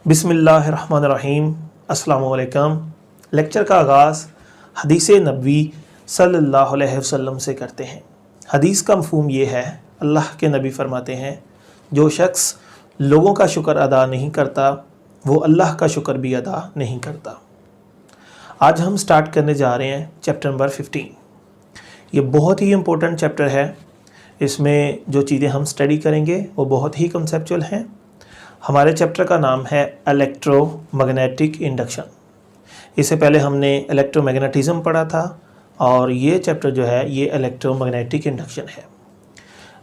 बिस्मिल्लाहिर्रहमानिर्रहीम। अस्सलामु अलैकुम। लेक्चर का आगाज़ हदीस नबवी सल्लल्लाहु अलैहि वसल्लम से करते हैं। हदीस का मफ़हूम ये है, अल्लाह के नबी फरमाते हैं, जो शख्स लोगों का शुक्र अदा नहीं करता वो अल्लाह का शुक्र भी अदा नहीं करता। आज हम स्टार्ट करने जा रहे हैं चैप्टर नंबर 15। ये बहुत ही इम्पोर्टेंट चैप्टर है। इसमें जो चीज़ें हम स्टडी करेंगे वो बहुत ही कंसेप्चुअल हैं। हमारे चैप्टर का नाम है इलेक्ट्रोमैग्नेटिक इंडक्शन। इससे पहले हमने इलेक्ट्रोमैग्नेटिज्म पढ़ा था और ये चैप्टर जो है ये इलेक्ट्रोमैग्नेटिक इंडक्शन है।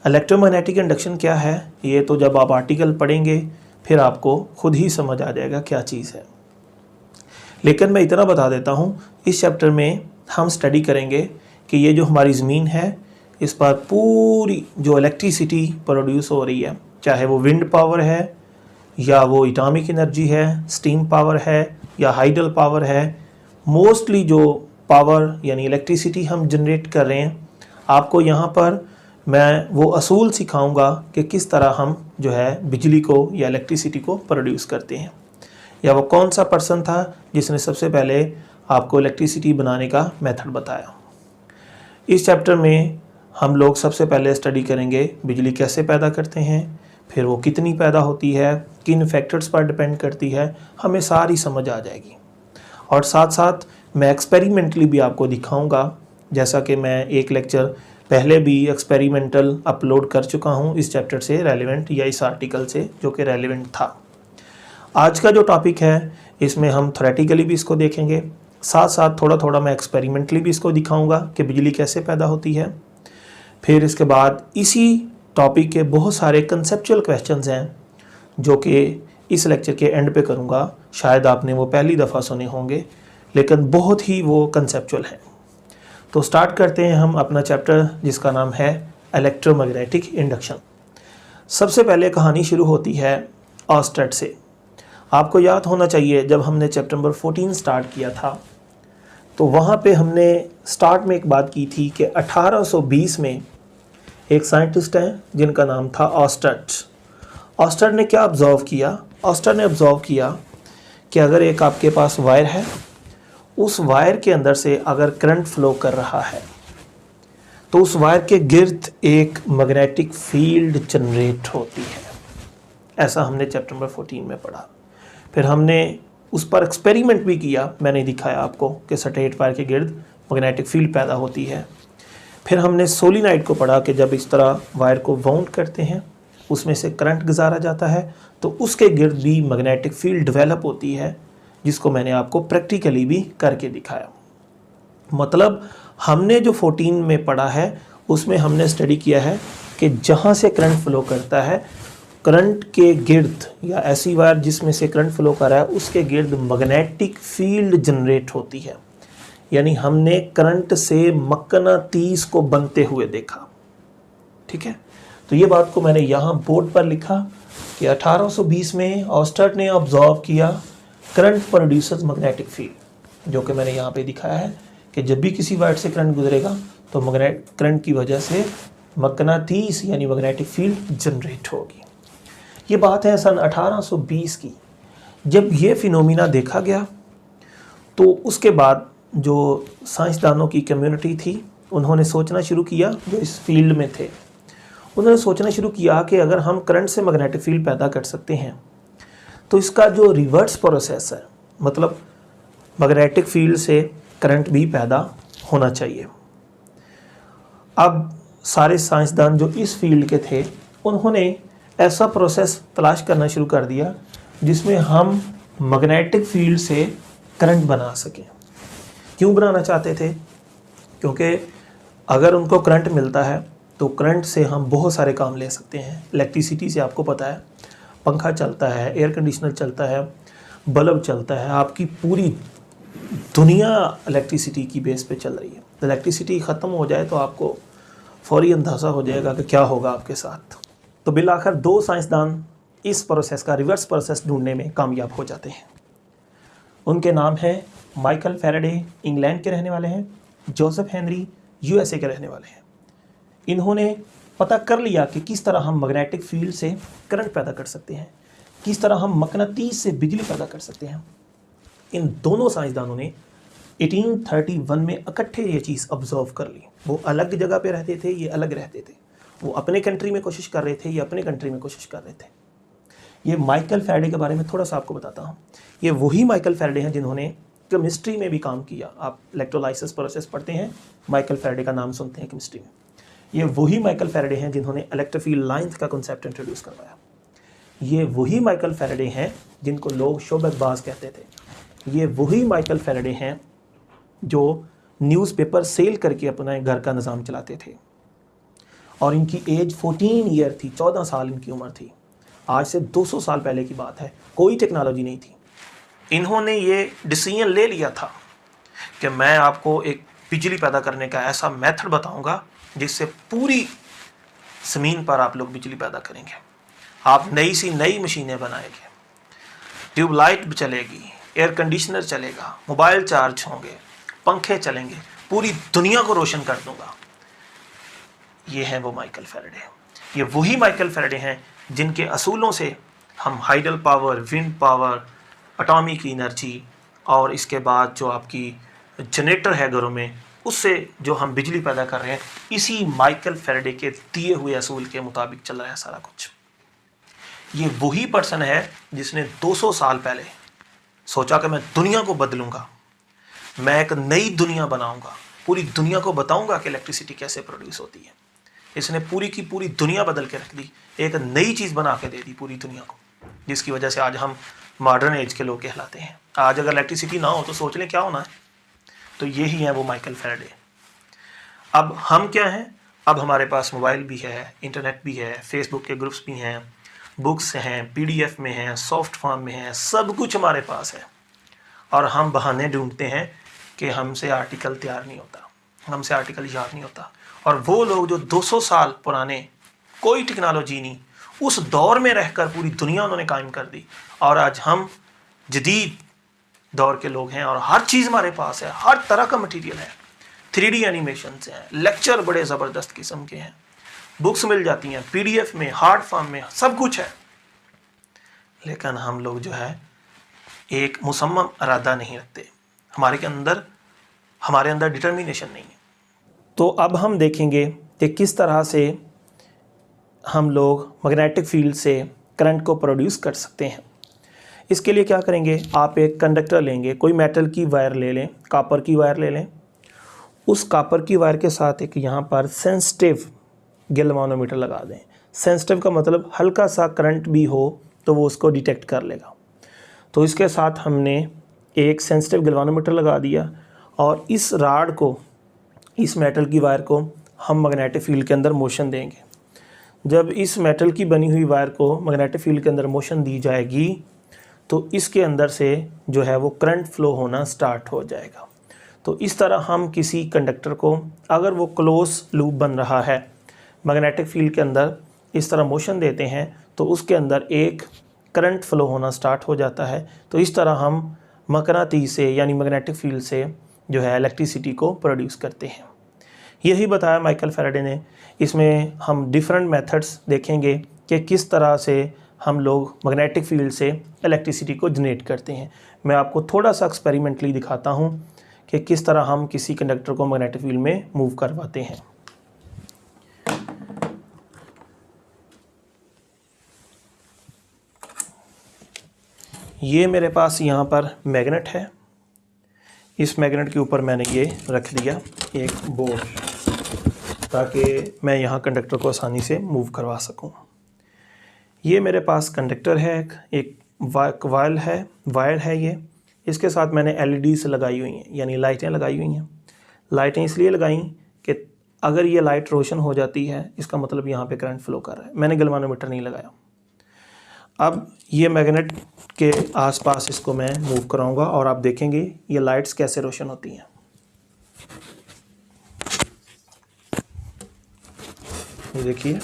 इलेक्ट्रोमैग्नेटिक इंडक्शन क्या है, ये तो जब आप आर्टिकल पढ़ेंगे फिर आपको खुद ही समझ आ जाएगा क्या चीज़ है। लेकिन मैं इतना बता देता हूँ, इस चैप्टर में हम स्टडी करेंगे कि ये जो हमारी ज़मीन है इस पर पूरी जो इलेक्ट्रिसिटी प्रोड्यूस हो रही है, चाहे वो विंड पावर है या वो एटॉमिक एनर्जी है, स्टीम पावर है या हाइडल पावर है, मोस्टली जो पावर यानी इलेक्ट्रिसिटी हम जनरेट कर रहे हैं, आपको यहाँ पर मैं वो असूल सिखाऊंगा कि किस तरह हम जो है बिजली को या इलेक्ट्रिसिटी को प्रोड्यूस करते हैं, या वो कौन सा पर्सन था जिसने सबसे पहले आपको इलेक्ट्रिसिटी बनाने का मेथड बताया। इस चैप्टर में हम लोग सबसे पहले स्टडी करेंगे बिजली कैसे पैदा करते हैं, फिर वो कितनी पैदा होती है, किन फैक्टर्स पर डिपेंड करती है, हमें सारी समझ आ जाएगी। और साथ साथ मैं एक्सपेरिमेंटली भी आपको दिखाऊंगा, जैसा कि मैं एक लेक्चर पहले भी एक्सपेरिमेंटल अपलोड कर चुका हूं इस चैप्टर से रेलेवेंट या इस आर्टिकल से जो कि रेलेवेंट था। आज का जो टॉपिक है इसमें हम थ्योरेटिकली भी इसको देखेंगे, साथ साथ थोड़ा थोड़ा मैं एक्सपेरिमेंटली भी इसको दिखाऊंगा कि बिजली कैसे पैदा होती है। फिर इसके बाद इसी टॉपिक के बहुत सारे कंसेप्चुअल क्वेश्चंस हैं जो कि इस लेक्चर के एंड पे करूँगा। शायद आपने वो पहली दफ़ा सुने होंगे, लेकिन बहुत ही वो कंसेप्चुअल हैं। तो स्टार्ट करते हैं हम अपना चैप्टर जिसका नाम है इलेक्ट्रोमैग्नेटिक इंडक्शन। सबसे पहले कहानी शुरू होती है ऑस्टेड से। आपको याद होना चाहिए जब हमने चैप्टर नंबर 14 स्टार्ट किया था तो वहाँ पे हमने स्टार्ट में एक बात की थी कि 1820 में एक साइंटिस्ट हैं जिनका नाम था ऑस्टेड। ऑस्टेड ने क्या ऑब्जर्व किया? ऑस्टेड ने ऑब्जर्व किया कि अगर एक आपके पास वायर है, उस वायर के अंदर से अगर करंट फ्लो कर रहा है तो उस वायर के गिर्द एक मैग्नेटिक फील्ड जनरेट होती है। ऐसा हमने चैप्टर नंबर 14 में पढ़ा। फिर हमने उस पर एक्सपेरिमेंट भी किया, मैंने दिखाया आपको कि स्ट्रेट वायर के गिर्द मैग्नेटिक फील्ड पैदा होती है। फिर हमने सोलिनॉइड को पढ़ा कि जब इस तरह वायर को वाउंड करते हैं उसमें से करंट गुजारा जाता है तो उसके गिर्द भी मैग्नेटिक फील्ड डेवलप होती है, जिसको मैंने आपको प्रैक्टिकली भी करके दिखाया। मतलब हमने जो 14 में पढ़ा है उसमें हमने स्टडी किया है कि जहाँ से करंट फ्लो करता है, करंट के गिर्द या ऐसी वायर जिसमें से करंट फ्लो कर रहा है उसके गिर्द मैग्नेटिक फील्ड जनरेट होती है। यानी हमने करंट से मकनातीस को बनते हुए देखा। ठीक है, तो ये बात को मैंने यहाँ बोर्ड पर लिखा कि 1820 में ऑस्टेड ने ऑब्जर्व किया करंट प्रोड्यूसर्स मैग्नेटिक फील्ड, जो कि मैंने यहाँ पे दिखाया है कि जब भी किसी वायर से करंट गुजरेगा तो करंट की वजह से मकनातीस यानी मैग्नेटिक फील्ड जनरेट होगी। ये बात है सन 1820 की। जब ये फिनोमिना देखा गया तो उसके बाद जो साइंसदानों की कम्युनिटी थी उन्होंने सोचना शुरू किया, जो इस फील्ड में थे उन्होंने सोचना शुरू किया कि अगर हम करंट से मैग्नेटिक फील्ड पैदा कर सकते हैं तो इसका जो रिवर्स प्रोसेस है, मतलब मैग्नेटिक फील्ड से करंट भी पैदा होना चाहिए। अब सारे साइंसदान जो इस फील्ड के थे उन्होंने ऐसा प्रोसेस तलाश करना शुरू कर दिया जिसमें हम मैग्नेटिक फील्ड से करंट बना सकें। क्यों बनाना चाहते थे? क्योंकि अगर उनको करंट मिलता है तो करंट से हम बहुत सारे काम ले सकते हैं। इलेक्ट्रिसिटी से आपको पता है पंखा चलता है, एयर कंडीशनर चलता है, बल्ब चलता है, आपकी पूरी दुनिया इलेक्ट्रिसिटी की बेस पे चल रही है। इलेक्ट्रिसिटी ख़त्म हो जाए तो आपको फौरी अंदाज़ा हो जाएगा कि क्या होगा आपके साथ। तो बिल आखिर 2 साइंसदान इस प्रोसेस का रिवर्स प्रोसेस ढूंढने में कामयाब हो जाते हैं। उनके नाम हैं माइकल फैराडे, इंग्लैंड के रहने वाले हैं, जोसेफ हेनरी यूएसए के रहने वाले हैं। इन्होंने पता कर लिया कि किस तरह हम मैग्नेटिक फील्ड से करंट पैदा कर सकते हैं। किस तरह हम मकनातीस से बिजली पैदा कर सकते हैं। इन दोनों साइंसदानों ने 1831 में इकट्ठे ये चीज़ ऑब्जर्व कर ली। वो अलग जगह पे रहते थे, ये अलग रहते थे। वो अपने कंट्री में कोशिश कर रहे थे, ये अपने कंट्री में कोशिश कर रहे थे। ये माइकल फैराडे के बारे में थोड़ा सा आपको बताता हूँ। ये वही माइकल फैराडे हैं जिन्होंने केमिस्ट्री में भी काम किया। आप इलेक्ट्रोलाइसिस प्रोसेस पढ़ते हैं, माइकल फैराडे का नाम सुनते हैं केमिस्ट्री में। ये वही माइकल फैराडे हैं जिन्होंने इलेक्ट्रोफील्ड लाइंस का कॉन्सेप्ट इंट्रोड्यूस करवाया। ये वही माइकल फैराडे हैं जिनको लोग शोबकबाज कहते थे। ये वही माइकल फैराडे हैं जो न्यूज़पेपर सेल करके अपने घर का निज़ाम चलाते थे। और इनकी एज 14 ईयर थी, 14 साल इनकी उम्र थी। आज से 200 साल पहले की बात है, कोई टेक्नोलॉजी नहीं थी। इन्होंने ये डिसीजन ले लिया था कि मैं आपको एक बिजली पैदा करने का ऐसा मेथड बताऊंगा जिससे पूरी ज़मीन पर आप लोग बिजली पैदा करेंगे। आप नई सी नई मशीनें बनाएंगे, ट्यूबलाइट चलेगी, एयर कंडीशनर चलेगा, मोबाइल चार्ज होंगे, पंखे चलेंगे, पूरी दुनिया को रोशन कर दूंगा। ये हैं वो माइकल फैराडे। ये वही माइकल फैराडे हैं जिनके असूलों से हम hydel power, wind power, atomic energy और इसके बाद जो आपकी जनरेटर है घरों में, उससे जो हम बिजली पैदा कर रहे हैं, इसी माइकल फैराडे के दिए हुए असूल के मुताबिक चल रहा है सारा कुछ। ये वही पर्सन है जिसने 200 साल पहले सोचा कि मैं दुनिया को बदलूंगा, मैं एक नई दुनिया बनाऊंगा, पूरी दुनिया को बताऊंगा कि इलेक्ट्रिसिटी कैसे प्रोड्यूस होती है। इसने पूरी की पूरी दुनिया बदल के रख दी, एक नई चीज़ बना के दे दी पूरी दुनिया को, जिसकी वजह से आज हम मॉडर्न एज के लोग कहलाते हैं। आज अगर इलेक्ट्रिसिटी ना हो तो सोच लें क्या होना है। तो यही है वो माइकल फैराडे। अब हम क्या हैं? अब हमारे पास मोबाइल भी है, इंटरनेट भी है, फेसबुक के ग्रुप्स भी हैं, बुक्स हैं, पीडीएफ में हैं, सॉफ्ट फॉर्म में हैं, सब कुछ हमारे पास है। और हम बहाने ढूंढते हैं कि हमसे आर्टिकल तैयार नहीं होता, हमसे आर्टिकल याद नहीं होता। और वो लोग जो 200 साल पुराने, कोई टेक्नोलॉजी नहीं, उस दौर में रहकर पूरी दुनिया उन्होंने कायम कर दी। और आज हम जदीद दौर के लोग हैं और हर चीज़ हमारे पास है, हर तरह का मटेरियल है, 3D एनिमेशन हैं, लेक्चर बड़े ज़बरदस्त किस्म के हैं, बुक्स मिल जाती हैं पीडीएफ में, हार्ड फॉर्म में, सब कुछ है। लेकिन हम लोग जो है एक मुसम्मम इरादा नहीं रखते, हमारे अंदर डिटर्मिनेशन नहीं है। तो अब हम देखेंगे कि किस तरह से हम लोग मैग्नेटिक फील्ड से करंट को प्रोड्यूस कर सकते हैं। इसके लिए क्या करेंगे, आप एक कंडक्टर लेंगे, कोई मेटल की वायर ले लें, कॉपर की वायर ले लें। उस कॉपर की वायर के साथ एक यहाँ पर सेंसिटिव गैल्वानोमीटर लगा दें। सेंसिटिव का मतलब हल्का सा करंट भी हो तो वो उसको डिटेक्ट कर लेगा। तो इसके साथ हमने एक सेंसिटिव गैल्वानोमीटर लगा दिया और इस राड को, इस मेटल की वायर को हम मैग्नेटिक फील्ड के अंदर मोशन देंगे। जब इस मेटल की बनी हुई वायर को मैग्नेटिक फील्ड के अंदर मोशन दी जाएगी तो इसके अंदर से जो है वो करंट फ्लो होना स्टार्ट हो जाएगा। तो इस तरह हम किसी कंडक्टर को, अगर वो क्लोज लूप बन रहा है, मैग्नेटिक फील्ड के अंदर इस तरह मोशन देते हैं तो उसके अंदर एक करंट फ्लो होना स्टार्ट हो जाता है। तो इस तरह हम मकनातीस से यानी मैग्नेटिक फील्ड से जो है इलेक्ट्रिसिटी को प्रोड्यूस करते हैं। यही बताया माइकल फैराडे ने। इसमें हम डिफरेंट मेथड्स देखेंगे कि किस तरह से हम लोग मैग्नेटिक फील्ड से इलेक्ट्रिसिटी को जनरेट करते हैं। मैं आपको थोड़ा सा एक्सपेरिमेंटली दिखाता हूँ कि किस तरह हम किसी कंडक्टर को मैग्नेटिक फील्ड में मूव करवाते हैं। ये मेरे पास यहाँ पर मैग्नेट है। इस मैग्नेट के ऊपर मैंने ये रख दिया एक बोर्ड, ताकि मैं यहाँ कंडक्टर को आसानी से मूव करवा सकूँ। ये मेरे पास कंडक्टर है, एक वायर है ये। इसके साथ मैंने LEDs लगाई हुई हैं, यानी लाइटें लगाई हुई हैं। लाइटें इसलिए लगाई कि अगर ये लाइट रोशन हो जाती है, इसका मतलब यहाँ पे करंट फ्लो कर रहा है। मैंने गैल्वानोमीटर नहीं लगाया। अब ये मैग्नेट के आसपास इसको मैं मूव कराऊंगा और आप देखेंगे ये लाइट्स कैसे रोशन होती हैं। ये देखिए,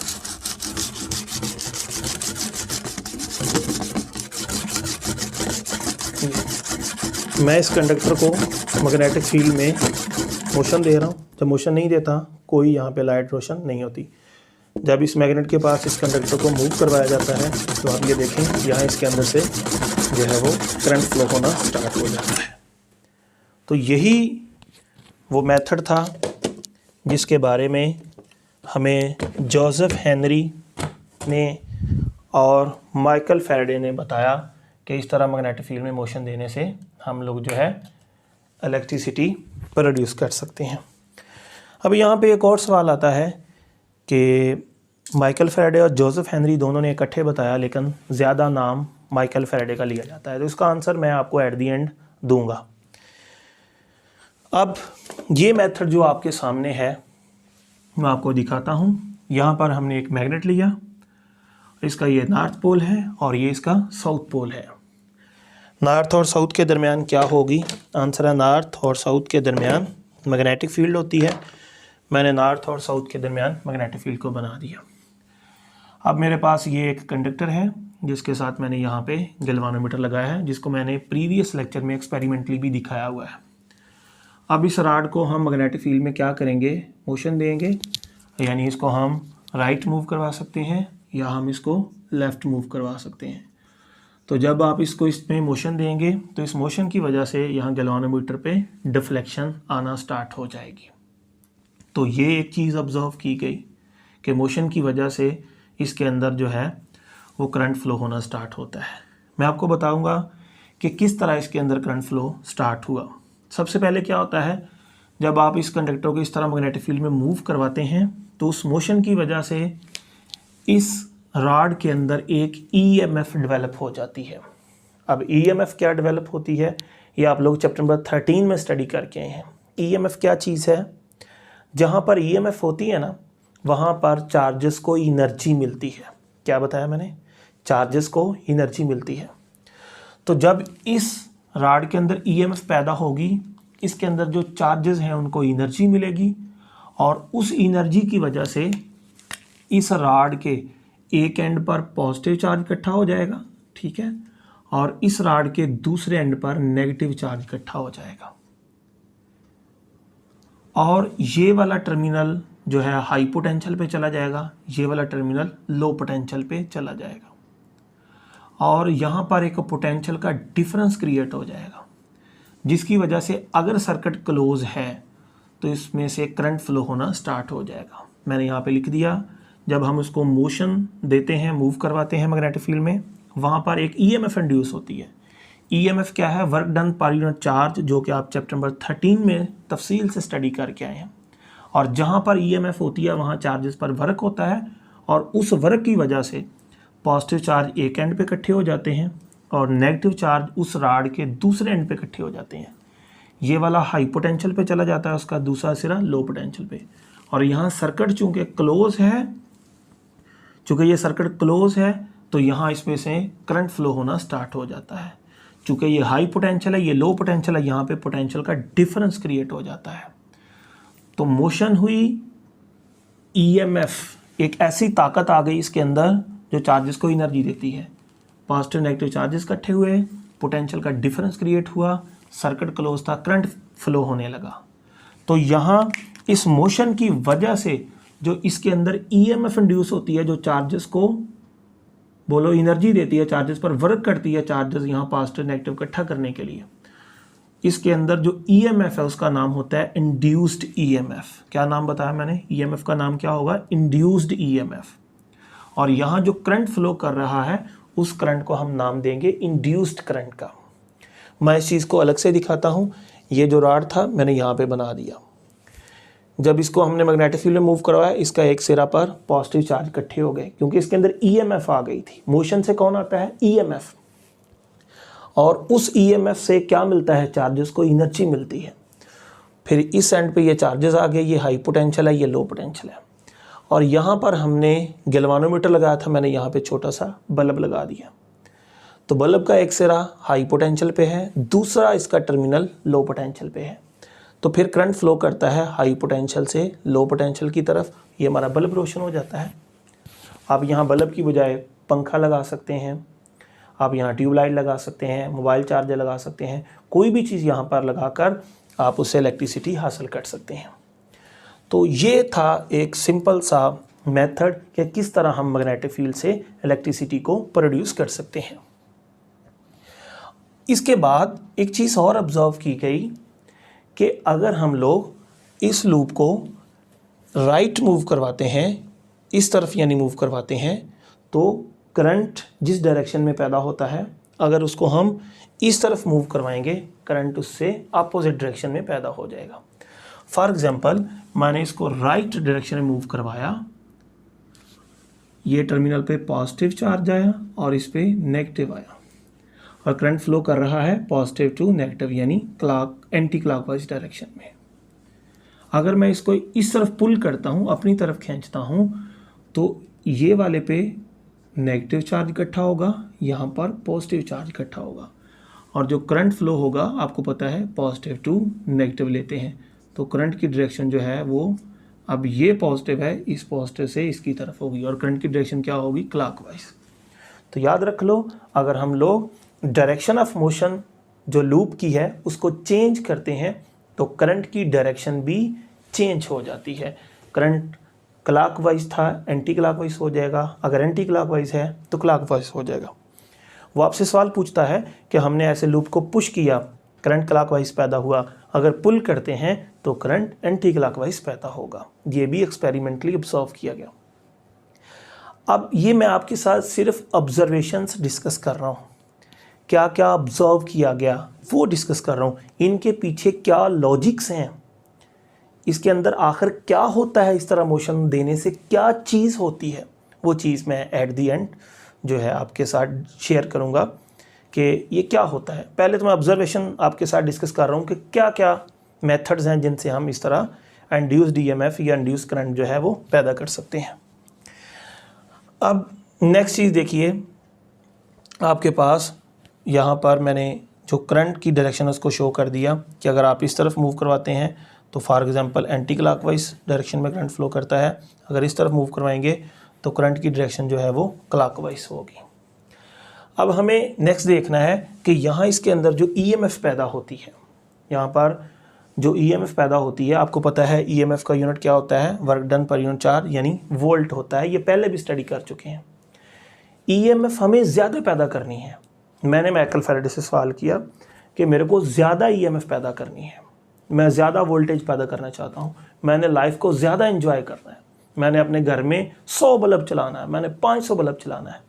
मैं इस कंडक्टर को मैग्नेटिक फील्ड में मोशन दे रहा हूँ। जब मोशन नहीं देता कोई यहाँ पे लाइट रोशन नहीं होती। जब इस मैग्नेट के पास इस कंडक्टर को मूव करवाया जाता है तो आप ये देखें यहाँ इसके अंदर से जो है वो करंट फ्लो होना स्टार्ट हो जाता है। तो यही वो मेथड था जिसके बारे में हमें जोसेफ हेनरी ने और माइकल फैराडे ने बताया कि इस तरह मैग्नेटिक फील्ड में मोशन देने से हम लोग जो है इलेक्ट्रिसिटी प्रोड्यूस कर सकते हैं। अब यहाँ पे एक और सवाल आता है कि माइकल फैराडे और जोसेफ हेनरी दोनों ने इकट्ठे बताया, लेकिन ज़्यादा नाम माइकल फैराडे का लिया जाता है। तो इसका आंसर मैं आपको एट दी एंड दूंगा। अब ये मेथड जो आपके सामने है मैं आपको दिखाता हूँ। यहाँ पर हमने एक मैग्नेट लिया, इसका ये नॉर्थ पोल है और ये इसका साउथ पोल है। नॉर्थ और साउथ के दरमियान क्या होगी? आंसर है नॉर्थ और साउथ के दरमियान मैग्नेटिक फील्ड होती है। मैंने नॉर्थ और साउथ के दरमियान मैग्नेटिक फील्ड को बना दिया। अब मेरे पास ये एक कंडक्टर है जिसके साथ मैंने यहाँ पे गैल्वानोमीटर लगाया है, जिसको मैंने प्रीवियस लेक्चर में एक्सपेरिमेंटली भी दिखाया हुआ है। अब इस रॉड को हम मैग्नेटिक फील्ड में क्या करेंगे? मोशन देंगे, यानी इसको हम राइट मूव करवा सकते हैं या हम इसको लेफ़्ट मूव करवा सकते हैं। तो जब आप इसको इसमें मोशन देंगे तो इस मोशन की वजह से यहाँ गैल्वानोमीटर पे डिफ्लेक्शन आना स्टार्ट हो जाएगी। तो ये एक चीज़ ऑब्जर्व की गई कि मोशन की वजह से इसके अंदर जो है वो करंट फ्लो होना स्टार्ट होता है। मैं आपको बताऊंगा कि किस तरह इसके अंदर करंट फ्लो स्टार्ट हुआ। सबसे पहले क्या होता है, जब आप इस कंडक्टर को इस तरह मैग्नेटिक फील्ड में मूव करवाते हैं तो उस मोशन की वजह से इस रॉड के अंदर एक ईएमएफ डेवलप हो जाती है। अब ईएमएफ क्या डेवलप होती है ये आप लोग चैप्टर नंबर 13 में स्टडी करके आए हैं। ईएमएफ क्या चीज़ है? जहाँ पर ईएमएफ होती है ना, वहाँ पर चार्जेस को एनर्जी मिलती है। क्या बताया मैंने? चार्जेस को एनर्जी मिलती है। तो जब इस रॉड के अंदर ईएमएफ पैदा होगी, इसके अंदर जो चार्जेस हैं उनको एनर्जी मिलेगी और उस एनर्जी की वजह से इस रॉड के एक एंड पर पॉजिटिव चार्ज इकट्ठा हो जाएगा, ठीक है, और इस रॉड के दूसरे एंड पर नेगेटिव चार्ज इकट्ठा हो जाएगा और ये वाला टर्मिनल जो है हाई पोटेंशियल पे चला जाएगा, ये वाला टर्मिनल लो पोटेंशियल पे चला जाएगा और यहाँ पर एक पोटेंशियल का डिफरेंस क्रिएट हो जाएगा, जिसकी वजह से अगर सर्किट क्लोज है तो इसमें से करंट फ्लो होना स्टार्ट हो जाएगा। मैंने यहाँ पे लिख दिया, जब हम उसको मोशन देते हैं, मूव करवाते हैं मैग्नेटिक फील्ड में, वहाँ पर एक ईएमएफ इंड्यूस होती है। ईएमएफ क्या है? Work done per unit charge, जो कि आप चैप्टर नंबर 13 में तफसील से स्टडी करके आए हैं। और जहाँ पर ईएमएफ होती है वहाँ चार्जेस पर वर्क होता है और उस वर्क की वजह से पॉजिटिव चार्ज एक एंड पे इकट्ठे हो जाते हैं और नेगेटिव चार्ज उस रॉड के दूसरे एंड पे इकट्ठे हो जाते हैं। ये वाला हाई पोटेंशियल पे चला जाता है, उसका दूसरा सिरा लो पोटेंशियल पे। और यहाँ सर्किट चूँकि क्लोज है, चूँकि ये सर्किट क्लोज है तो यहाँ इसमें से करंट फ्लो होना स्टार्ट हो जाता है। चूँकि ये हाई पोटेंशियल है, ये लो पोटेंशियल है, यहाँ पे पोटेंशियल का डिफरेंस क्रिएट हो जाता है। तो मोशन हुई, ईएमएफ, एक ऐसी ताकत आ गई इसके अंदर जो चार्जेस को एनर्जी देती है। पॉजिटिव नेगेटिव चार्जेस इकट्ठे हुए, पोटेंशियल का डिफरेंस क्रिएट हुआ, सर्किट क्लोज था, करंट फ्लो होने लगा। तो यहाँ इस मोशन की वजह से जो इसके अंदर ईएमएफ इंड्यूस होती है, जो चार्जेस को बोलो एनर्जी देती है, चार्जेस पर वर्क करती है, चार्जेस यहाँ पॉजिटिव नेगेटिव इकट्ठा करने के लिए, इसके अंदर जो ईएमएफ है उसका नाम होता है इंड्यूस्ड ईएमएफ। क्या नाम बताया मैंने? ईएमएफ का नाम क्या होगा? Induced EMF. और यहाँ जो करंट फ्लो कर रहा है उस करंट को हम नाम देंगे इंड्यूस्ड करंट का। मैं इस चीज़ को अलग से दिखाता हूँ। ये जो रॉड था मैंने यहाँ पे बना दिया। जब इसको हमने मैग्नेटिक फील्ड में मूव करवाया, इसका एक सिरा पर पॉजिटिव चार्ज इकट्ठे हो गए क्योंकि इसके अंदर ईएमएफ आ गई थी। मोशन से कौन आता है? ईएमएफ। और उस ईएमएफ से क्या मिलता है? चार्जेस को एनर्जी मिलती है। फिर इस एंड पे ये चार्जेस आ गए, ये हाई पोटेंशियल है, ये लो पोटेंशियल है। और यहाँ पर हमने गैल्वानोमीटर लगाया था, मैंने यहाँ पे छोटा सा बल्ब लगा दिया। तो बल्ब का एक सिरा हाई पोटेंशियल पे है, दूसरा इसका टर्मिनल लो पोटेंशियल पे है। तो फिर करंट फ्लो करता है हाई पोटेंशियल से लो पोटेंशियल की तरफ, ये हमारा बल्ब रोशन हो जाता है। आप यहाँ बल्ब की बजाय पंखा लगा सकते हैं, आप यहाँ ट्यूबलाइट लगा सकते हैं, मोबाइल चार्जर लगा सकते हैं, कोई भी चीज़ यहाँ पर लगाकर आप उससे इलेक्ट्रिसिटी हासिल कर सकते हैं। तो ये था एक सिंपल सा मेथड कि किस तरह हम मैग्नेटिक फील्ड से इलेक्ट्रिसिटी को प्रोड्यूस कर सकते हैं। इसके बाद एक चीज़ और ऑब्जर्व की गई कि अगर हम लोग इस लूप को राइट मूव करवाते हैं, इस तरफ यानी मूव करवाते हैं, तो करंट जिस डायरेक्शन में पैदा होता है अगर उसको हम इस तरफ मूव करवाएंगे करंट उससे अपोजिट डायरेक्शन में पैदा हो जाएगा। फॉर एग्जांपल मैंने इसको राइट डायरेक्शन में मूव करवाया, ये टर्मिनल पे पॉजिटिव चार्ज आया और इस पे नेगेटिव आया और करंट फ्लो कर रहा है पॉजिटिव टू नेगेटिव यानी एंटी क्लॉकवाइज डायरेक्शन में। अगर मैं इसको इस तरफ पुल करता हूँ, अपनी तरफ खींचता हूँ, तो ये वाले पे नेगेटिव चार्ज इकट्ठा होगा, यहाँ पर पॉजिटिव चार्ज इकट्ठा होगा और जो करंट फ्लो होगा आपको पता है पॉजिटिव टू नेगेटिव लेते हैं, तो करंट की डायरेक्शन जो है वो अब ये पॉजिटिव है, इस पॉजिटिव से इसकी तरफ होगी और करंट की डायरेक्शन क्या होगी, क्लॉकवाइज। तो याद रख लो, अगर हम लोग डायरेक्शन ऑफ मोशन जो लूप की है उसको चेंज करते हैं तो करंट की डायरेक्शन भी चेंज हो जाती है। करंट क्लॉकवाइज था, एंटी क्लॉकवाइज हो जाएगा, अगर एंटी क्लॉकवाइज है तो क्लॉकवाइज हो जाएगा। वो आपसे सवाल पूछता है कि हमने ऐसे लूप को पुश किया, करंट क्लॉकवाइज पैदा हुआ, अगर पुल करते हैं तो करंट एंटी क्लॉकवाइज पैदा होगा। ये भी एक्सपेरिमेंटली ऑब्जर्व किया गया। अब ये मैं आपके साथ सिर्फ ऑब्जर्वेशंस डिस्कस कर रहा हूँ, क्या क्या ऑब्जर्व किया गया वो डिस्कस कर रहा हूँ, इनके पीछे क्या लॉजिक्स हैं, इसके अंदर आखिर क्या होता है, इस तरह मोशन देने से क्या चीज़ होती है, वो चीज़ मैं एट दी एंड जो है आपके साथ शेयर करूँगा कि ये क्या होता है। पहले तो मैं ऑब्जर्वेशन आपके साथ डिस्कस कर रहा हूँ कि क्या क्या मेथड्स हैं जिनसे हम इस तरह इंड्यूस्ड ईएमएफ या इंड्यूस करंट जो है वो पैदा कर सकते हैं। अब नेक्स्ट चीज़ देखिए, आपके पास यहाँ पर मैंने जो करंट की डायरेक्शन उसको शो कर दिया कि अगर आप इस तरफ मूव करवाते हैं तो for example anti clockwise direction में करंट फ्लो करता है, अगर इस तरफ मूव करवाएंगे तो करंट की डायरेक्शन जो है वो क्लॉकवाइज होगी। अब हमें नेक्स्ट देखना है कि यहाँ इसके अंदर जो ईएमएफ पैदा होती है, यहाँ पर जो ईएमएफ पैदा होती है, आपको पता है ईएमएफ का यूनिट क्या होता है, work done per unit charge यानी वोल्ट होता है, ये पहले भी स्टडी कर चुके हैं। ईएमएफ हमें ज़्यादा पैदा करनी है। मैंने माइकल फैराडे से सवाल किया कि मेरे को ज़्यादा ईएमएफ पैदा करनी है, मैं ज़्यादा वोल्टेज पैदा करना चाहता हूँ, मैंने लाइफ को ज़्यादा एंजॉय करना है, मैंने अपने घर में 100 बल्ब चलाना है, मैंने 500 बल्ब चलाना है,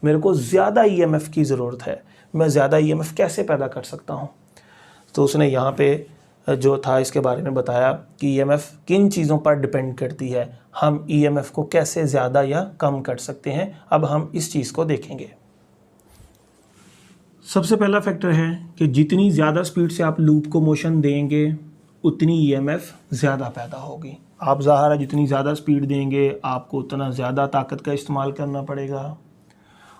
मेरे को ज़्यादा ईएमएफ की ज़रूरत है, मैं ज़्यादा ईएमएफ कैसे पैदा कर सकता हूँ। तो उसने यहाँ पे जो था इसके बारे में बताया कि ईएमएफ किन चीज़ों पर डिपेंड करती है, हम ईएमएफ को कैसे ज़्यादा या कम कर सकते हैं। अब हम इस चीज़ को देखेंगे। सबसे पहला फैक्टर है कि जितनी ज़्यादा स्पीड से आप लूप को मोशन देंगे उतनी ईएमएफ ज़्यादा पैदा होगी। आप ज़ाहिर है जितनी ज़्यादा स्पीड देंगे आपको उतना ज़्यादा ताकत का इस्तेमाल करना पड़ेगा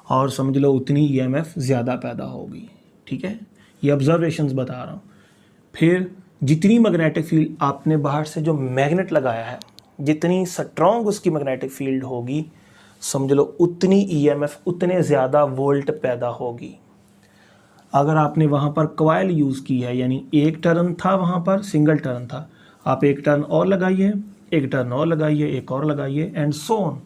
और समझ लो उतनी ईएमएफ ज़्यादा पैदा होगी। ठीक है, ये ऑब्जर्वेशंस बता रहा हूँ। फिर जितनी मैग्नेटिक फील्ड आपने बाहर से जो मैग्नेट लगाया है, जितनी स्ट्रॉन्ग उसकी मैग्नेटिक फील्ड होगी, समझ लो उतनी ईएमएफ, उतने ज़्यादा वोल्ट पैदा होगी। अगर आपने वहाँ पर कॉइल यूज़ की है, यानी एक टर्न था वहाँ पर, सिंगल टर्न था, आप एक टर्न और लगाइए, एक टर्न और लगाइए, एक और लगाइए एंड सो ऑन।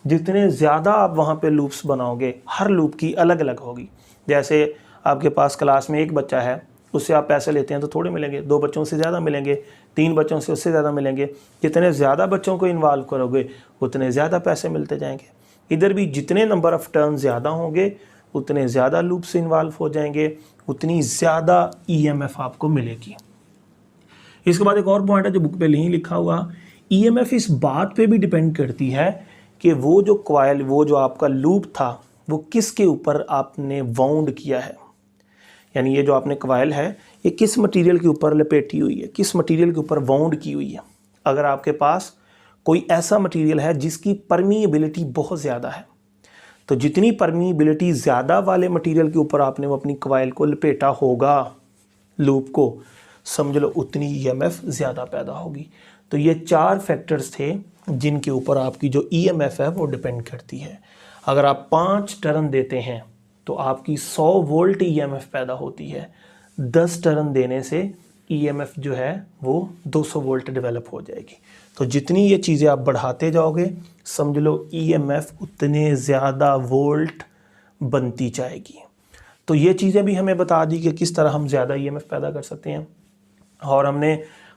जितने ज़्यादा आप वहाँ पे लूप्स बनाओगे, हर लूप की अलग अलग होगी। जैसे आपके पास क्लास में एक बच्चा है, उससे आप पैसे लेते हैं तो थोड़े मिलेंगे, 2 बच्चों से ज़्यादा मिलेंगे, 3 बच्चों से उससे ज़्यादा मिलेंगे। जितने ज़्यादा बच्चों को इन्वॉल्व करोगे उतने ज़्यादा पैसे मिलते जाएंगे। इधर भी जितने नंबर ऑफ़ टर्न ज़्यादा होंगे उतने ज़्यादा लूप से इन्वॉल्व हो जाएंगे, उतनी ज़्यादा ईएमएफ आपको मिलेगी। इसके बाद एक और पॉइंट है जो बुक पे नहीं लिखा हुआ, ईएमएफ इस बात पे भी डिपेंड करती है कि वो जो कॉइल, वो जो आपका लूप था, वो किसके ऊपर आपने वाउंड किया है। यानी ये जो आपने कॉइल है ये किस मटेरियल के ऊपर लपेटी हुई है, किस मटेरियल के ऊपर वाउंड की हुई है। अगर आपके पास कोई ऐसा मटेरियल है जिसकी परमीएबिलिटी बहुत ज़्यादा है, तो जितनी परमीएबिलिटी ज़्यादा वाले मटेरियल के ऊपर आपने वो अपनी कॉइल को लपेटा होगा, लूप को, समझ लो उतनी ईएमएफ ज़्यादा पैदा होगी। तो ये 4 फैक्टर्स थे जिनके ऊपर आपकी जो ईएमएफ है वो डिपेंड करती है। अगर आप 5 टर्न देते हैं तो आपकी 100 वोल्ट ईएमएफ पैदा होती है। 10 टर्न देने से ईएमएफ जो है वो 200 वोल्ट डेवलप हो जाएगी। तो जितनी ये चीज़ें आप बढ़ाते जाओगे समझ लो ईएमएफ उतने ज़्यादा वोल्ट बनती जाएगी। तो ये चीज़ें भी हमें बता दी कि किस तरह हम ज़्यादा ईएमएफ पैदा कर सकते हैं, और हमने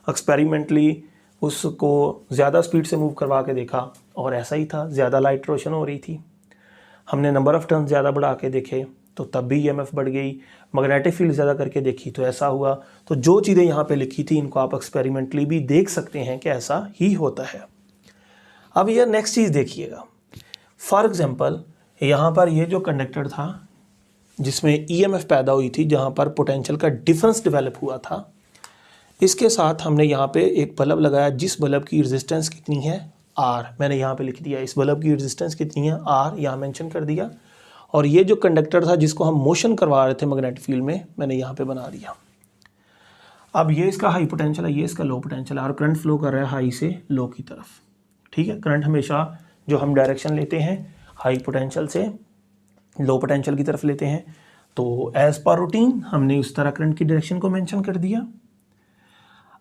एक्सपेरिमेंटली उसको ज़्यादा स्पीड से मूव करवा के देखा और ऐसा ही था, ज़्यादा लाइट रोशन हो रही थी। हमने नंबर ऑफ़ टर्न ज़्यादा बढ़ा के देखे तो तब भी ईएमएफ बढ़ गई। मैग्नेटिक फील्ड ज़्यादा करके देखी तो ऐसा हुआ। तो जो चीज़ें यहाँ पे लिखी थी इनको आप एक्सपेरिमेंटली भी देख सकते हैं कि ऐसा ही होता है। अब ये नेक्स्ट चीज़ देखिएगा, फॉर एग्जांपल यहाँ पर ये जो कंडक्टर था जिसमें ईएमएफ पैदा हुई थी, जहाँ पर पोटेंशियल का डिफरेंस डेवलप हुआ था, इसके साथ हमने यहाँ पे एक बल्ब लगाया जिस बल्ब की रेजिस्टेंस कितनी है R। मैंने यहाँ पे लिख दिया इस बल्ब की रेजिस्टेंस कितनी है R, यहाँ मेंशन कर दिया। और ये जो कंडक्टर था जिसको हम मोशन करवा रहे थे मैग्नेटिक फील्ड में, मैंने यहाँ पे बना दिया। अब ये इसका हाई पोटेंशियल है, ये इसका लो पोटेंशियल है, और करंट फ्लो कर रहा है हाई से लो की तरफ। ठीक है, करंट हमेशा जो हम डायरेक्शन लेते हैं हाई पोटेंशियल से लो पोटेंशियल की तरफ लेते हैं। तो एज पर रूटीन हमने उस तरह करंट की डायरेक्शन को मेंशन कर दिया।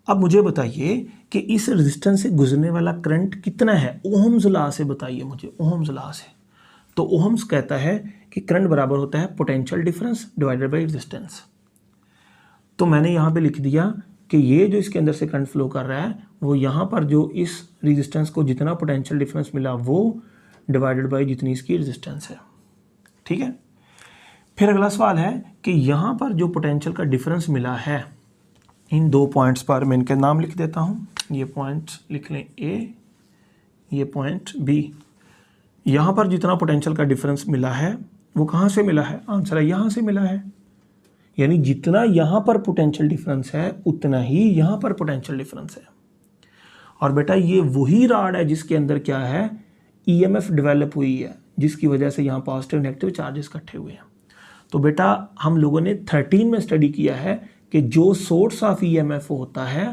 अब मुझे बताइए कि इस रेजिस्टेंस से गुजरने वाला करंट कितना है, ओहम्स लॉ से बताइए मुझे, ओहम्स लॉ से। तो ओहम्स कहता है कि करंट बराबर होता है potential difference divided by resistance. तो मैंने यहाँ पे लिख दिया कि ये जो इसके अंदर से करंट फ्लो कर रहा है वो यहाँ पर जो इस रेजिस्टेंस को जितना पोटेंशियल डिफरेंस मिला वो डिवाइडेड बाई जितनी इसकी रेजिस्टेंस है। ठीक है, फिर अगला सवाल है कि यहाँ पर जो पोटेंशियल का डिफरेंस मिला है इन दो पॉइंट्स पर, मैं इनके नाम लिख देता हूँ, ये पॉइंट लिख लें A, ये पॉइंट B। यहाँ पर जितना पोटेंशियल का डिफरेंस मिला है वो कहाँ से मिला है, आंसर है यहाँ से मिला है। यानी जितना यहाँ पर पोटेंशियल डिफरेंस है उतना ही यहाँ पर पोटेंशियल डिफरेंस है। और बेटा ये वही रॉड है जिसके अंदर क्या है, ईएमएफ डेवलप हुई है, जिसकी वजह से यहाँ पॉजिटिव नेगेटिव चार्जेस इकट्ठे हुए हैं। तो बेटा हम लोगों ने 13 में स्टडी किया है कि जो सोर्स ऑफ ईएमएफ होता है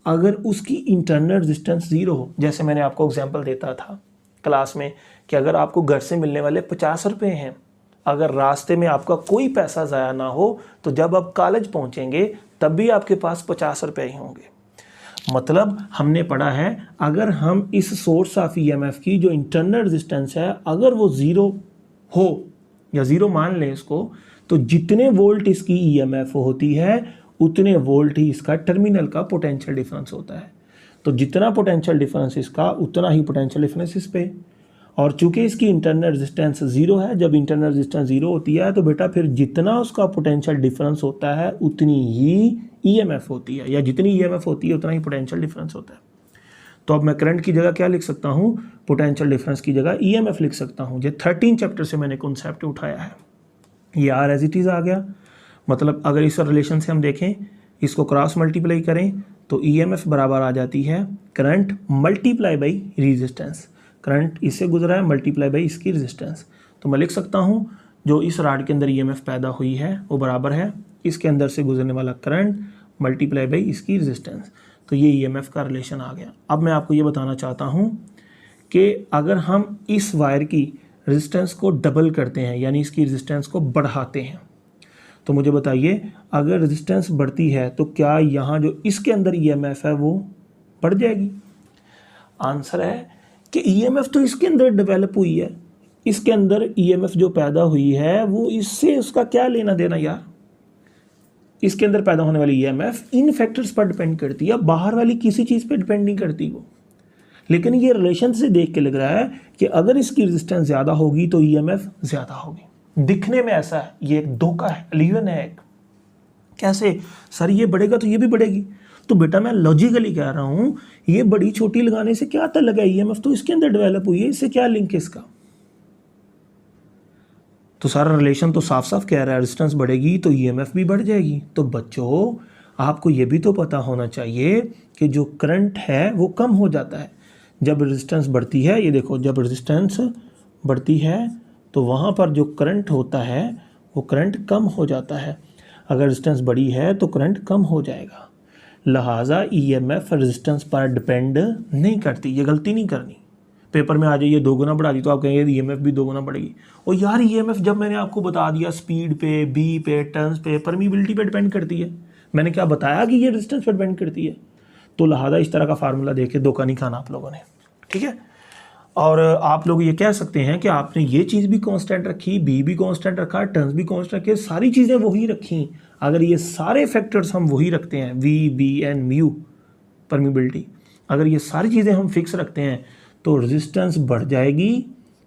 अगर उसकी इंटरनल रेजिस्टेंस 0 हो, जैसे मैंने आपको एग्जांपल देता था क्लास में कि अगर आपको घर से मिलने वाले 50 रुपये हैं, अगर रास्ते में आपका कोई पैसा ज़ाया ना हो तो जब आप कॉलेज पहुंचेंगे तब भी आपके पास 50 रुपये ही होंगे। मतलब हमने पढ़ा है अगर हम इस सोर्स ऑफ ईएमएफ की जो इंटरनल रेजिस्टेंस है अगर वो 0 हो या 0 मान लें इसको, तो जितने वोल्ट इसकी ईएमएफ होती है उतने वोल्ट ही इसका टर्मिनल का पोटेंशियल डिफरेंस होता है। तो जितना पोटेंशियल डिफरेंस इसका उतना ही पोटेंशियल डिफरेंस इस पे। और चूंकि इसकी इंटरनल रेजिस्टेंस 0 है, जब इंटरनल रेजिस्टेंस 0 होती है तो बेटा फिर जितना उसका पोटेंशियल डिफरेंस होता है उतनी ही ईएमएफ होती है, या जितनी ईएमएफ होती है उतना ही पोटेंशियल डिफरेंस होता है। तो अब मैं करंट की जगह क्या लिख सकता हूँ, पोटेंशियल डिफरेंस की जगह ईएमएफ लिख सकता हूँ। ये 13 चैप्टर से मैंने कॉन्सेप्ट उठाया है। ये आर एज इट इज़ आ गया। मतलब अगर इस रिलेशन से हम देखें, इसको क्रॉस मल्टीप्लाई करें तो ईएमएफ बराबर आ जाती है current multiply by resistance. Current इससे गुजरा है मल्टीप्लाई बाई इसकी रेजिस्टेंस। तो मैं लिख सकता हूँ जो इस रॉड के अंदर ईएमएफ पैदा हुई है वो बराबर है इसके अंदर से गुजरने वाला करंट मल्टीप्लाई बाई इसकी रेजिस्टेंस। तो ये ईएमएफ का रिलेशन आ गया। अब मैं आपको ये बताना चाहता हूँ कि अगर हम इस वायर की रेजिस्टेंस को डबल करते हैं यानी इसकी रेजिस्टेंस को बढ़ाते हैं, तो मुझे बताइए अगर रेजिस्टेंस बढ़ती है तो क्या यहाँ जो इसके अंदर ईएमएफ है वो बढ़ जाएगी? आंसर है कि ईएमएफ तो इसके अंदर डेवलप हुई है, इसके अंदर ईएमएफ जो पैदा हुई है वो इससे उसका क्या लेना देना यार। इसके अंदर पैदा होने वाली ईएमएफ इन फैक्टर्स पर डिपेंड करती है, बाहर वाली किसी चीज़ पर डिपेंड नहीं करती वो। लेकिन ये रिलेशन से देख के लग रहा है कि अगर इसकी रेजिस्टेंस ज़्यादा होगी तो ईएमएफ ज़्यादा होगी। दिखने में ऐसा है, ये एक धोखा है, इल्यूजन है एक। कैसे सर, ये बढ़ेगा तो ये भी बढ़ेगी। तो बेटा मैं लॉजिकली कह रहा हूँ ये बड़ी छोटी लगाने से क्या तल्लुक है, ईएमएफ तो इसके अंदर डेवलप हुई है, इससे क्या लिंक है इसका। तो सारा रिलेशन तो साफ साफ कह रहा है रेजिस्टेंस बढ़ेगी तो ईएमएफ भी बढ़ जाएगी। तो बच्चों आपको ये भी तो पता होना चाहिए कि जो करंट है वो कम हो जाता है जब रेजिस्टेंस बढ़ती है। ये देखो, जब रेजिस्टेंस बढ़ती है तो वहाँ पर जो करंट होता है वो करंट कम हो जाता है। अगर रेजिस्टेंस बढ़ी है तो करंट कम हो जाएगा। लिहाजा ईएमएफ रेजिस्टेंस पर डिपेंड नहीं करती। ये गलती नहीं करनी। पेपर में आ जाइए 2 गुना बढ़ा दी तो आप कहेंगे ईएमएफ भी 2 गुना बढ़ेगी। और यार ईएमएफ जब मैंने आपको बता दिया स्पीड पे, बी पे, टर्न्स पे, परमीबिलिटी पे डिपेंड करती है। मैंने क्या बताया कि ये रेजिस्टेंस पर डिपेंड करती है। तो लिहाजा इस तरह का फार्मूला देके धोखा नहीं खाना आप लोगों ने, ठीक है। और आप लोग ये कह सकते हैं कि आपने ये चीज़ भी कांस्टेंट रखी, बी भी कांस्टेंट रखा, टर्म्स भी कांस्टेंट रखे, सारी चीज़ें वही रखी। अगर ये सारे फैक्टर्स हम वही रखते हैं, V, B and mu permeability, अगर ये सारी चीज़ें हम फिक्स रखते हैं तो रेजिस्टेंस बढ़ जाएगी,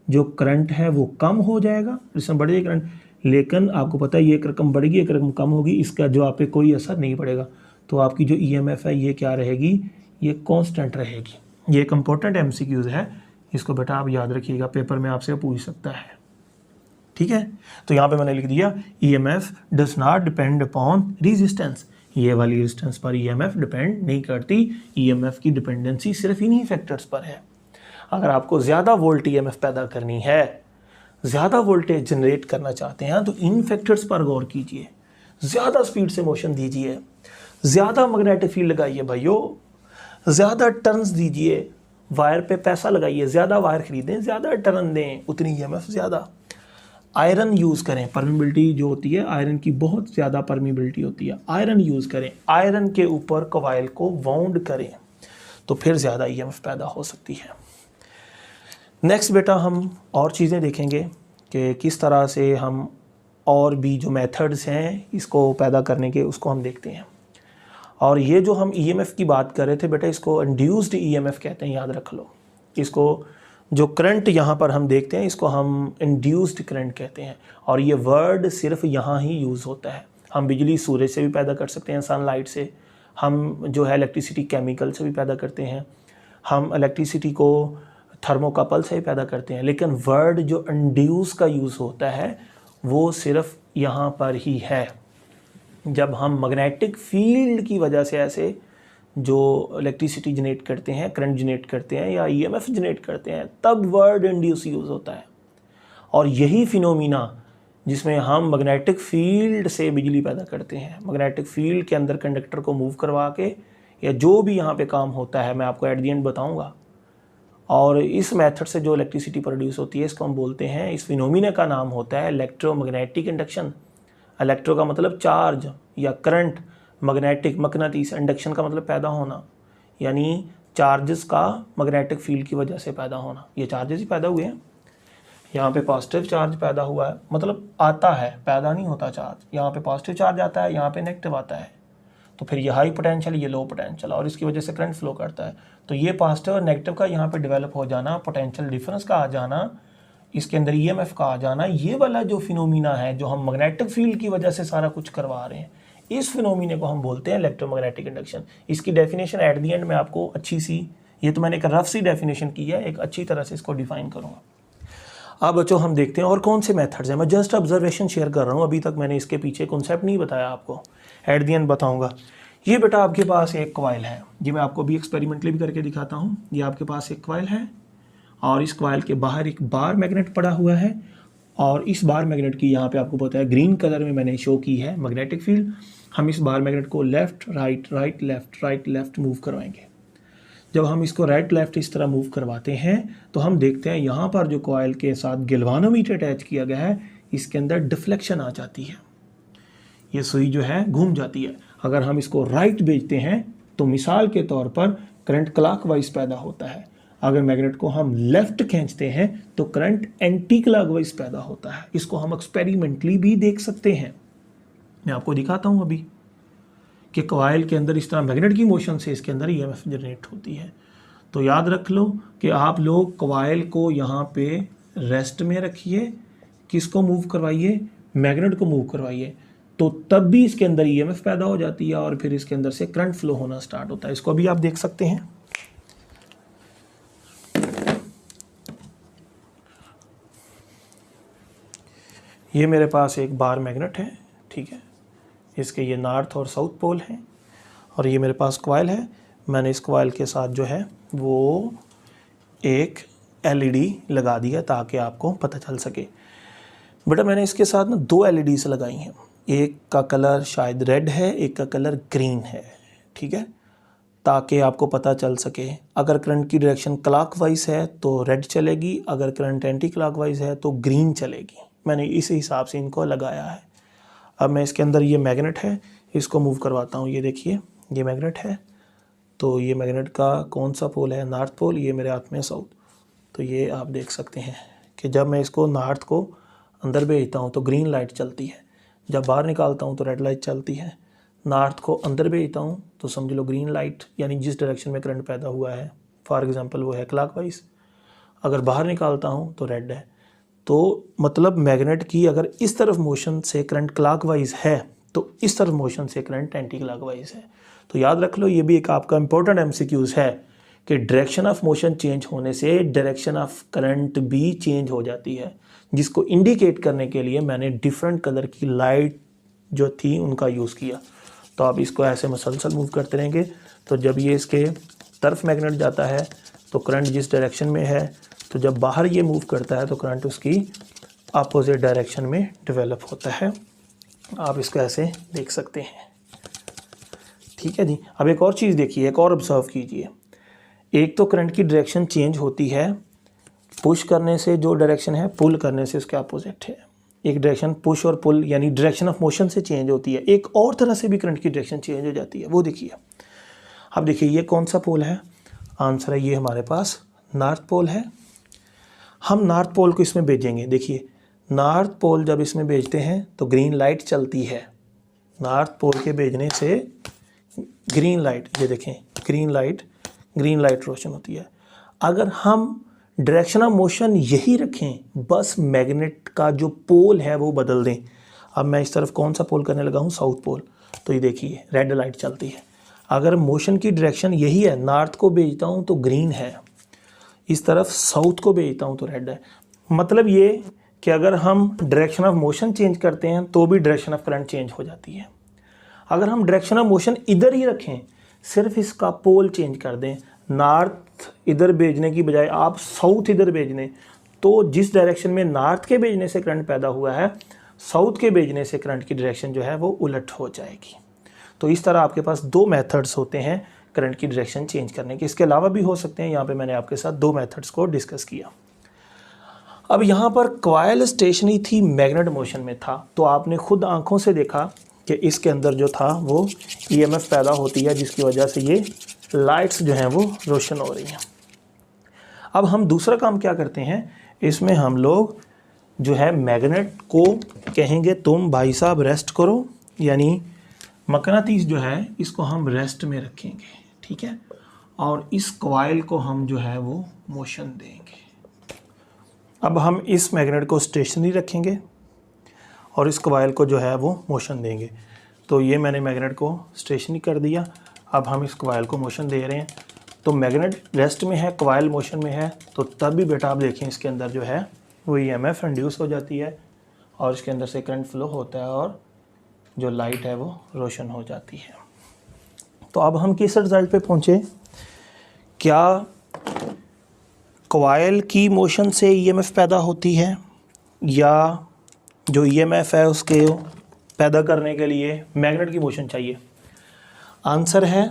जो करंट है वो कम हो जाएगा, रेजिस्टेंस बढ़ जाएगी करंट। लेकिन आपको पता है ये एक रकम बढ़ेगी एक रकम कम होगी, इसका जो आप पे कोई असर नहीं पड़ेगा। तो आपकी जो ईएमएफ है ये क्या रहेगी, ये कांस्टेंट रहेगी। ये एक इंपॉर्टेंट एमसीक्यूज है, इसको बेटा आप याद रखिएगा, पेपर में आपसे पूछ सकता है, ठीक है। तो यहाँ पे मैंने लिख दिया EMF does not depend upon resistance, ये वाली रेजिस्टेंस पर ईएमएफ डिपेंड नहीं करती। ईएमएफ की डिपेंडेंसी सिर्फ इन्हीं फैक्टर्स पर है। अगर आपको ज़्यादा वोल्ट ईएमएफ पैदा करनी है, ज़्यादा वोल्टेज जनरेट करना चाहते हैं, तो इन फैक्टर्स पर गौर कीजिए। ज़्यादा स्पीड से मोशन दीजिए, ज़्यादा मैग्नेटिक फील्ड लगाइए भाइयों, ज़्यादा टर्न्स दीजिए, वायर पे पैसा लगाइए, ज़्यादा वायर खरीदें, ज़्यादा टर्न दें, उतनी ईएमएफ ज़्यादा। आयरन यूज़ करें, परमिबिलिटी जो होती है आयरन की बहुत ज़्यादा परमिबिलिटी होती है, आयरन यूज़ करें, आयरन के ऊपर कॉइल को वाउंड करें, तो फिर ज़्यादा ईएमएफ पैदा हो सकती है। नेक्स्ट बेटा हम और चीज़ें देखेंगे कि किस तरह से हम और भी जो मेथड्स हैं इसको पैदा करने के, उसको हम देखते हैं। और ये जो हम ईएमएफ की बात कर रहे थे बेटा, इसको इंड्यूस्ड ईएमएफ कहते हैं, याद रख लो। इसको जो करंट यहाँ पर हम देखते हैं इसको हम इंड्यूस्ड करंट कहते हैं, और ये वर्ड सिर्फ यहाँ ही यूज़ होता है। हम बिजली सूरज से भी पैदा कर सकते हैं, सनलाइट से, हम जो है इलेक्ट्रिसिटी केमिकल से भी पैदा करते हैं, हम इलेक्ट्रिसिटी को थर्मोकपल से भी पैदा करते हैं, लेकिन वर्ड जो इंड्यूस का यूज़ होता है वो सिर्फ यहाँ पर ही है। जब हम मैग्नेटिक फील्ड की वजह से ऐसे जो इलेक्ट्रिसिटी जनरेट करते हैं, करंट जनरेट करते हैं या ईएमएफ जनरेट करते हैं, तब वर्ड इंड्यूस यूज़ होता है। और यही फिनोमिना जिसमें हम मैग्नेटिक फील्ड से बिजली पैदा करते हैं, मैग्नेटिक फील्ड के अंदर कंडक्टर को मूव करवा के, या जो भी यहाँ पे काम होता है मैं आपको एट द एंड बताऊँगा। और इस मेथड से जो इलेक्ट्रिसिटी प्रोड्यूस होती है इसको हम बोलते हैं, इस फिनोमिना का नाम होता है इलेक्ट्रोमैग्नेटिक इंडक्शन। इलेक्ट्रो का मतलब चार्ज या करंट, मैग्नेटिक मकनातीस, इंडक्शन का मतलब पैदा होना, यानी चार्जेस का मैग्नेटिक फील्ड की वजह से पैदा होना। ये चार्जेस ही पैदा हुए हैं, यहाँ पे पॉजिटिव चार्ज पैदा हुआ है, मतलब आता है, पैदा नहीं होता चार्ज। यहाँ पे पॉजिटिव चार्ज आता है, यहाँ पे नेगेटिव आता है, तो फिर ये हाई पोटेंशियल, ये लो पोटेंशियल, और इसकी वजह से करंट फ्लो करता है। तो ये पॉजिटिव और नेगेटिव का यहाँ पे डेवलप हो जाना, पोटेंशियल डिफरेंस का आ जाना, इसके अंदर ईएमएफ का आ जाना, ये वाला जो फिनोमिना है जो हम मैग्नेटिक फील्ड की वजह से सारा कुछ करवा रहे हैं, इस फिनोमिने को हम बोलते हैं इलेक्ट्रोमैग्नेटिक इंडक्शन। इसकी डेफिनेशन एट दी एंड में आपको अच्छी सी, ये तो मैंने एक रफ सी डेफिनेशन की है, एक अच्छी तरह से इसको डिफाइन करूँगा। अब बच्चों हम देखते हैं और कौन से मेथड्स हैं। मैं जस्ट ऑब्जर्वेशन शेयर कर रहा हूँ, अभी तक मैंने इसके पीछे कॉन्सेप्ट नहीं बताया आपको, एट दी एंड बताऊँगा। ये बेटा आपके पास एक कॉइल है, ये मैं आपको भी एक्सपेरिमेंटली भी करके दिखाता हूँ। ये आपके पास एक कॉइल है और इस कॉइल के बाहर एक बार मैग्नेट पड़ा हुआ है, और इस बार मैग्नेट की यहाँ पे आपको पता है ग्रीन कलर में मैंने शो की है मैग्नेटिक फील्ड। हम इस बार मैग्नेट को left right right left right left move करवाएंगे। जब हम इसको राइट लेफ्ट इस तरह मूव करवाते हैं तो हम देखते हैं यहाँ पर जो कॉइल के साथ गैल्वानोमीटर अटैच किया गया है इसके अंदर डिफ्लेक्शन आ जाती है, ये सुई जो है घूम जाती है। अगर हम इसको राइट भेजते हैं तो मिसाल के तौर पर करंट क्लॉकवाइज पैदा होता है, अगर मैग्नेट को हम लेफ्ट खींचते हैं तो करंट एंटी क्लॉकवाइज पैदा होता है। इसको हम एक्सपेरिमेंटली भी देख सकते हैं, मैं आपको दिखाता हूं अभी कि कॉइल के अंदर इस तरह मैग्नेट की मोशन से इसके अंदर ईएमएफ जनरेट होती है। तो याद रख लो कि आप लोग कॉइल को यहाँ पे रेस्ट में रखिए, किसको मूव करवाइए, मैग्नेट को मूव करवाइए, तो तब भी इसके अंदर ईएमएफ पैदा हो जाती है और फिर इसके अंदर से करंट फ्लो होना स्टार्ट होता है। इसको भी आप देख सकते हैं। ये मेरे पास एक बार मैग्नेट है, ठीक है, इसके ये नॉर्थ और साउथ पोल हैं, और ये मेरे पास कॉइल है। मैंने इस कॉइल के साथ जो है वो एक एलईडी लगा दी है ताकि आपको पता चल सके। बेटा मैंने इसके साथ ना 2 एलईडीज लगाई हैं, एक का कलर शायद रेड है, एक का कलर ग्रीन है, ठीक है, ताकि आपको पता चल सके अगर करंट की डायरेक्शन क्लॉकवाइज है तो रेड चलेगी, अगर करंट एंटी क्लॉकवाइज है तो ग्रीन चलेगी। मैंने इस हिसाब से इनको लगाया है। अब मैं इसके अंदर ये मैग्नेट है, इसको मूव करवाता हूँ। ये देखिए ये मैग्नेट है, तो ये मैग्नेट का कौन सा पोल है, नॉर्थ पोल, ये मेरे हाथ में साउथ। तो ये आप देख सकते हैं कि जब मैं इसको नॉर्थ को अंदर भेजता हूँ तो ग्रीन लाइट चलती है, जब बाहर निकालता हूँ तो रेड लाइट चलती है। नॉर्थ को अंदर भेजता हूँ तो समझ लो ग्रीन लाइट, यानी जिस डायरेक्शन में करंट पैदा हुआ है फॉर एग्जांपल वो है क्लॉकवाइज, अगर बाहर निकालता हूँ तो रेड है। तो मतलब मैग्नेट की अगर इस तरफ मोशन से करंट क्लॉकवाइज है तो इस तरफ मोशन से करंट एंटी क्लॉकवाइज है। तो याद रख लो, ये भी एक आपका इंपॉर्टेंट एमसीक्यूज है कि डायरेक्शन ऑफ मोशन चेंज होने से डायरेक्शन ऑफ करंट भी चेंज हो जाती है, जिसको इंडिकेट करने के लिए मैंने डिफरेंट कलर की लाइट जो थी उनका यूज़ किया। तो आप इसको ऐसे मसलसल मूव करते रहेंगे, तो जब ये इसके तरफ मैग्नेट जाता है तो करंट जिस डायरेक्शन में है, तो जब बाहर ये मूव करता है तो करंट उसकी अपोजिट डायरेक्शन में डेवलप होता है। आप इसको ऐसे देख सकते हैं, ठीक है जी। अब एक और चीज़ देखिए, एक और ऑब्जर्व कीजिए। एक तो करंट की डायरेक्शन चेंज होती है पुश करने से, जो डायरेक्शन है पुल करने से उसके अपोजिट है। एक डायरेक्शन पुश और पुल यानी डायरेक्शन ऑफ मोशन से चेंज होती है। एक और तरह से भी करंट की डायरेक्शन चेंज हो जाती है, वो देखिए। अब देखिए ये कौन सा पोल है, आंसर है ये हमारे पास नॉर्थ पोल है। हम नॉर्थ पोल को इसमें भेजेंगे। देखिए नॉर्थ पोल जब इसमें भेजते हैं तो ग्रीन लाइट चलती है। नॉर्थ पोल के भेजने से ग्रीन लाइट, ये देखें ग्रीन लाइट रोशन होती है। अगर हम डायरेक्शन ऑफ मोशन यही रखें, बस मैग्नेट का जो पोल है वो बदल दें। अब मैं इस तरफ कौन सा पोल करने लगा हूँ, साउथ पोल, तो ये देखिए रेड लाइट चलती है। अगर मोशन की डायरेक्शन यही है, नॉर्थ को भेजता हूँ तो ग्रीन है, इस तरफ साउथ को भेजता हूँ तो रेड है। मतलब ये कि अगर हम डायरेक्शन ऑफ मोशन चेंज करते हैं तो भी डायरेक्शन ऑफ करंट चेंज हो जाती है। अगर हम डायरेक्शन ऑफ मोशन इधर ही रखें, सिर्फ इसका पोल चेंज कर दें, नॉर्थ इधर भेजने की बजाय आप साउथ इधर भेज दें, तो जिस डायरेक्शन में नॉर्थ के भेजने से करंट पैदा हुआ है, साउथ के भेजने से करंट की डायरेक्शन जो है वो उलट हो जाएगी। तो इस तरह आपके पास दो मेथड्स होते हैं करंट की डायरेक्शन चेंज करने के। इसके अलावा भी हो सकते हैं, यहाँ पे मैंने आपके साथ दो मेथड्स को डिस्कस किया। अब यहाँ पर कॉइल स्टेशनरी थी, मैग्नेट मोशन में था, तो आपने खुद आंखों से देखा कि इसके अंदर जो था वो ईएमएफ पैदा होती है, जिसकी वजह से ये लाइट्स जो हैं वो रोशन हो रही हैं। अब हम दूसरा काम क्या करते हैं, इसमें हम लोग जो है मैग्नेट को कहेंगे तुम भाई साहब रेस्ट करो, यानी मकनातीस जो है इसको हम रेस्ट में रखेंगे, ठीक है, और इस कॉइल को हम जो है वो मोशन देंगे। अब हम इस मैग्नेट को स्टेशनरी रखेंगे और इस कॉइल को जो है वो मोशन देंगे। तो ये मैंने मैग्नेट को स्टेशनरी कर दिया, अब हम इस कॉइल को मोशन दे रहे हैं। तो मैग्नेट रेस्ट में है, कॉइल मोशन में है, तो तब भी बेटा आप देखें इसके अंदर जो है वो ईएमएफ इंड्यूस हो जाती है और इसके अंदर से करंट फ्लो होता है और जो लाइट है वो रोशन हो जाती है। तो अब हम किस रिजल्ट पे पहुँचे, क्या कॉइल की मोशन से ईएमएफ पैदा होती है या जो ईएमएफ है उसके पैदा करने के लिए मैग्नेट की मोशन चाहिए। आंसर है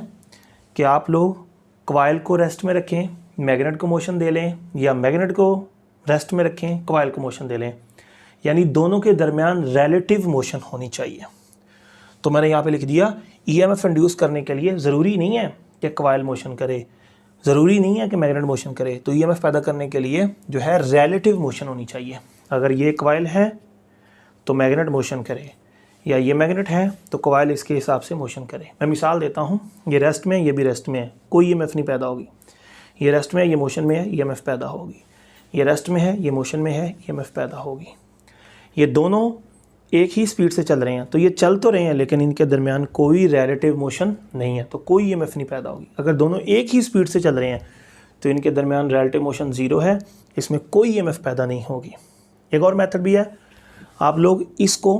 कि आप लोग कॉइल को रेस्ट में रखें, मैग्नेट को मोशन दे लें, या मैग्नेट को रेस्ट में रखें, कॉइल को मोशन दे लें, यानी दोनों के दरमियान रिलेटिव मोशन होनी चाहिए। तो मैंने यहाँ पे लिख दिया ईएमएफ इंड्यूस करने के लिए ज़रूरी नहीं है कि कॉइल मोशन करे, ज़रूरी नहीं है कि मैग्नेट मोशन करे, तो ईएमएफ पैदा करने के लिए जो है रिलेटिव मोशन होनी चाहिए। अगर ये कॉइल है तो मैग्नेट मोशन करे, या ये मैग्नेट है तो कॉइल इसके हिसाब से मोशन करे। मैं मिसाल देता हूँ, ये रेस्ट में, ये भी रेस्ट में है, कोई ईएमएफ नहीं पैदा होगी। ये रेस्ट में है, ये मोशन में है, ईएमएफ पैदा होगी। ये रेस्ट में है, ये मोशन में है, ईएमएफ पैदा होगी। ये दोनों एक ही स्पीड से चल रहे हैं, तो ये चल तो रहे हैं लेकिन इनके दरमियान कोई रिलेटिव मोशन नहीं है, तो कोई ईएमएफ नहीं पैदा होगी। अगर दोनों एक ही स्पीड से चल रहे हैं तो इनके दरमियान रिलेटिव मोशन ज़ीरो है, इसमें कोई ईएमएफ पैदा नहीं होगी। एक और मेथड भी है, आप लोग इसको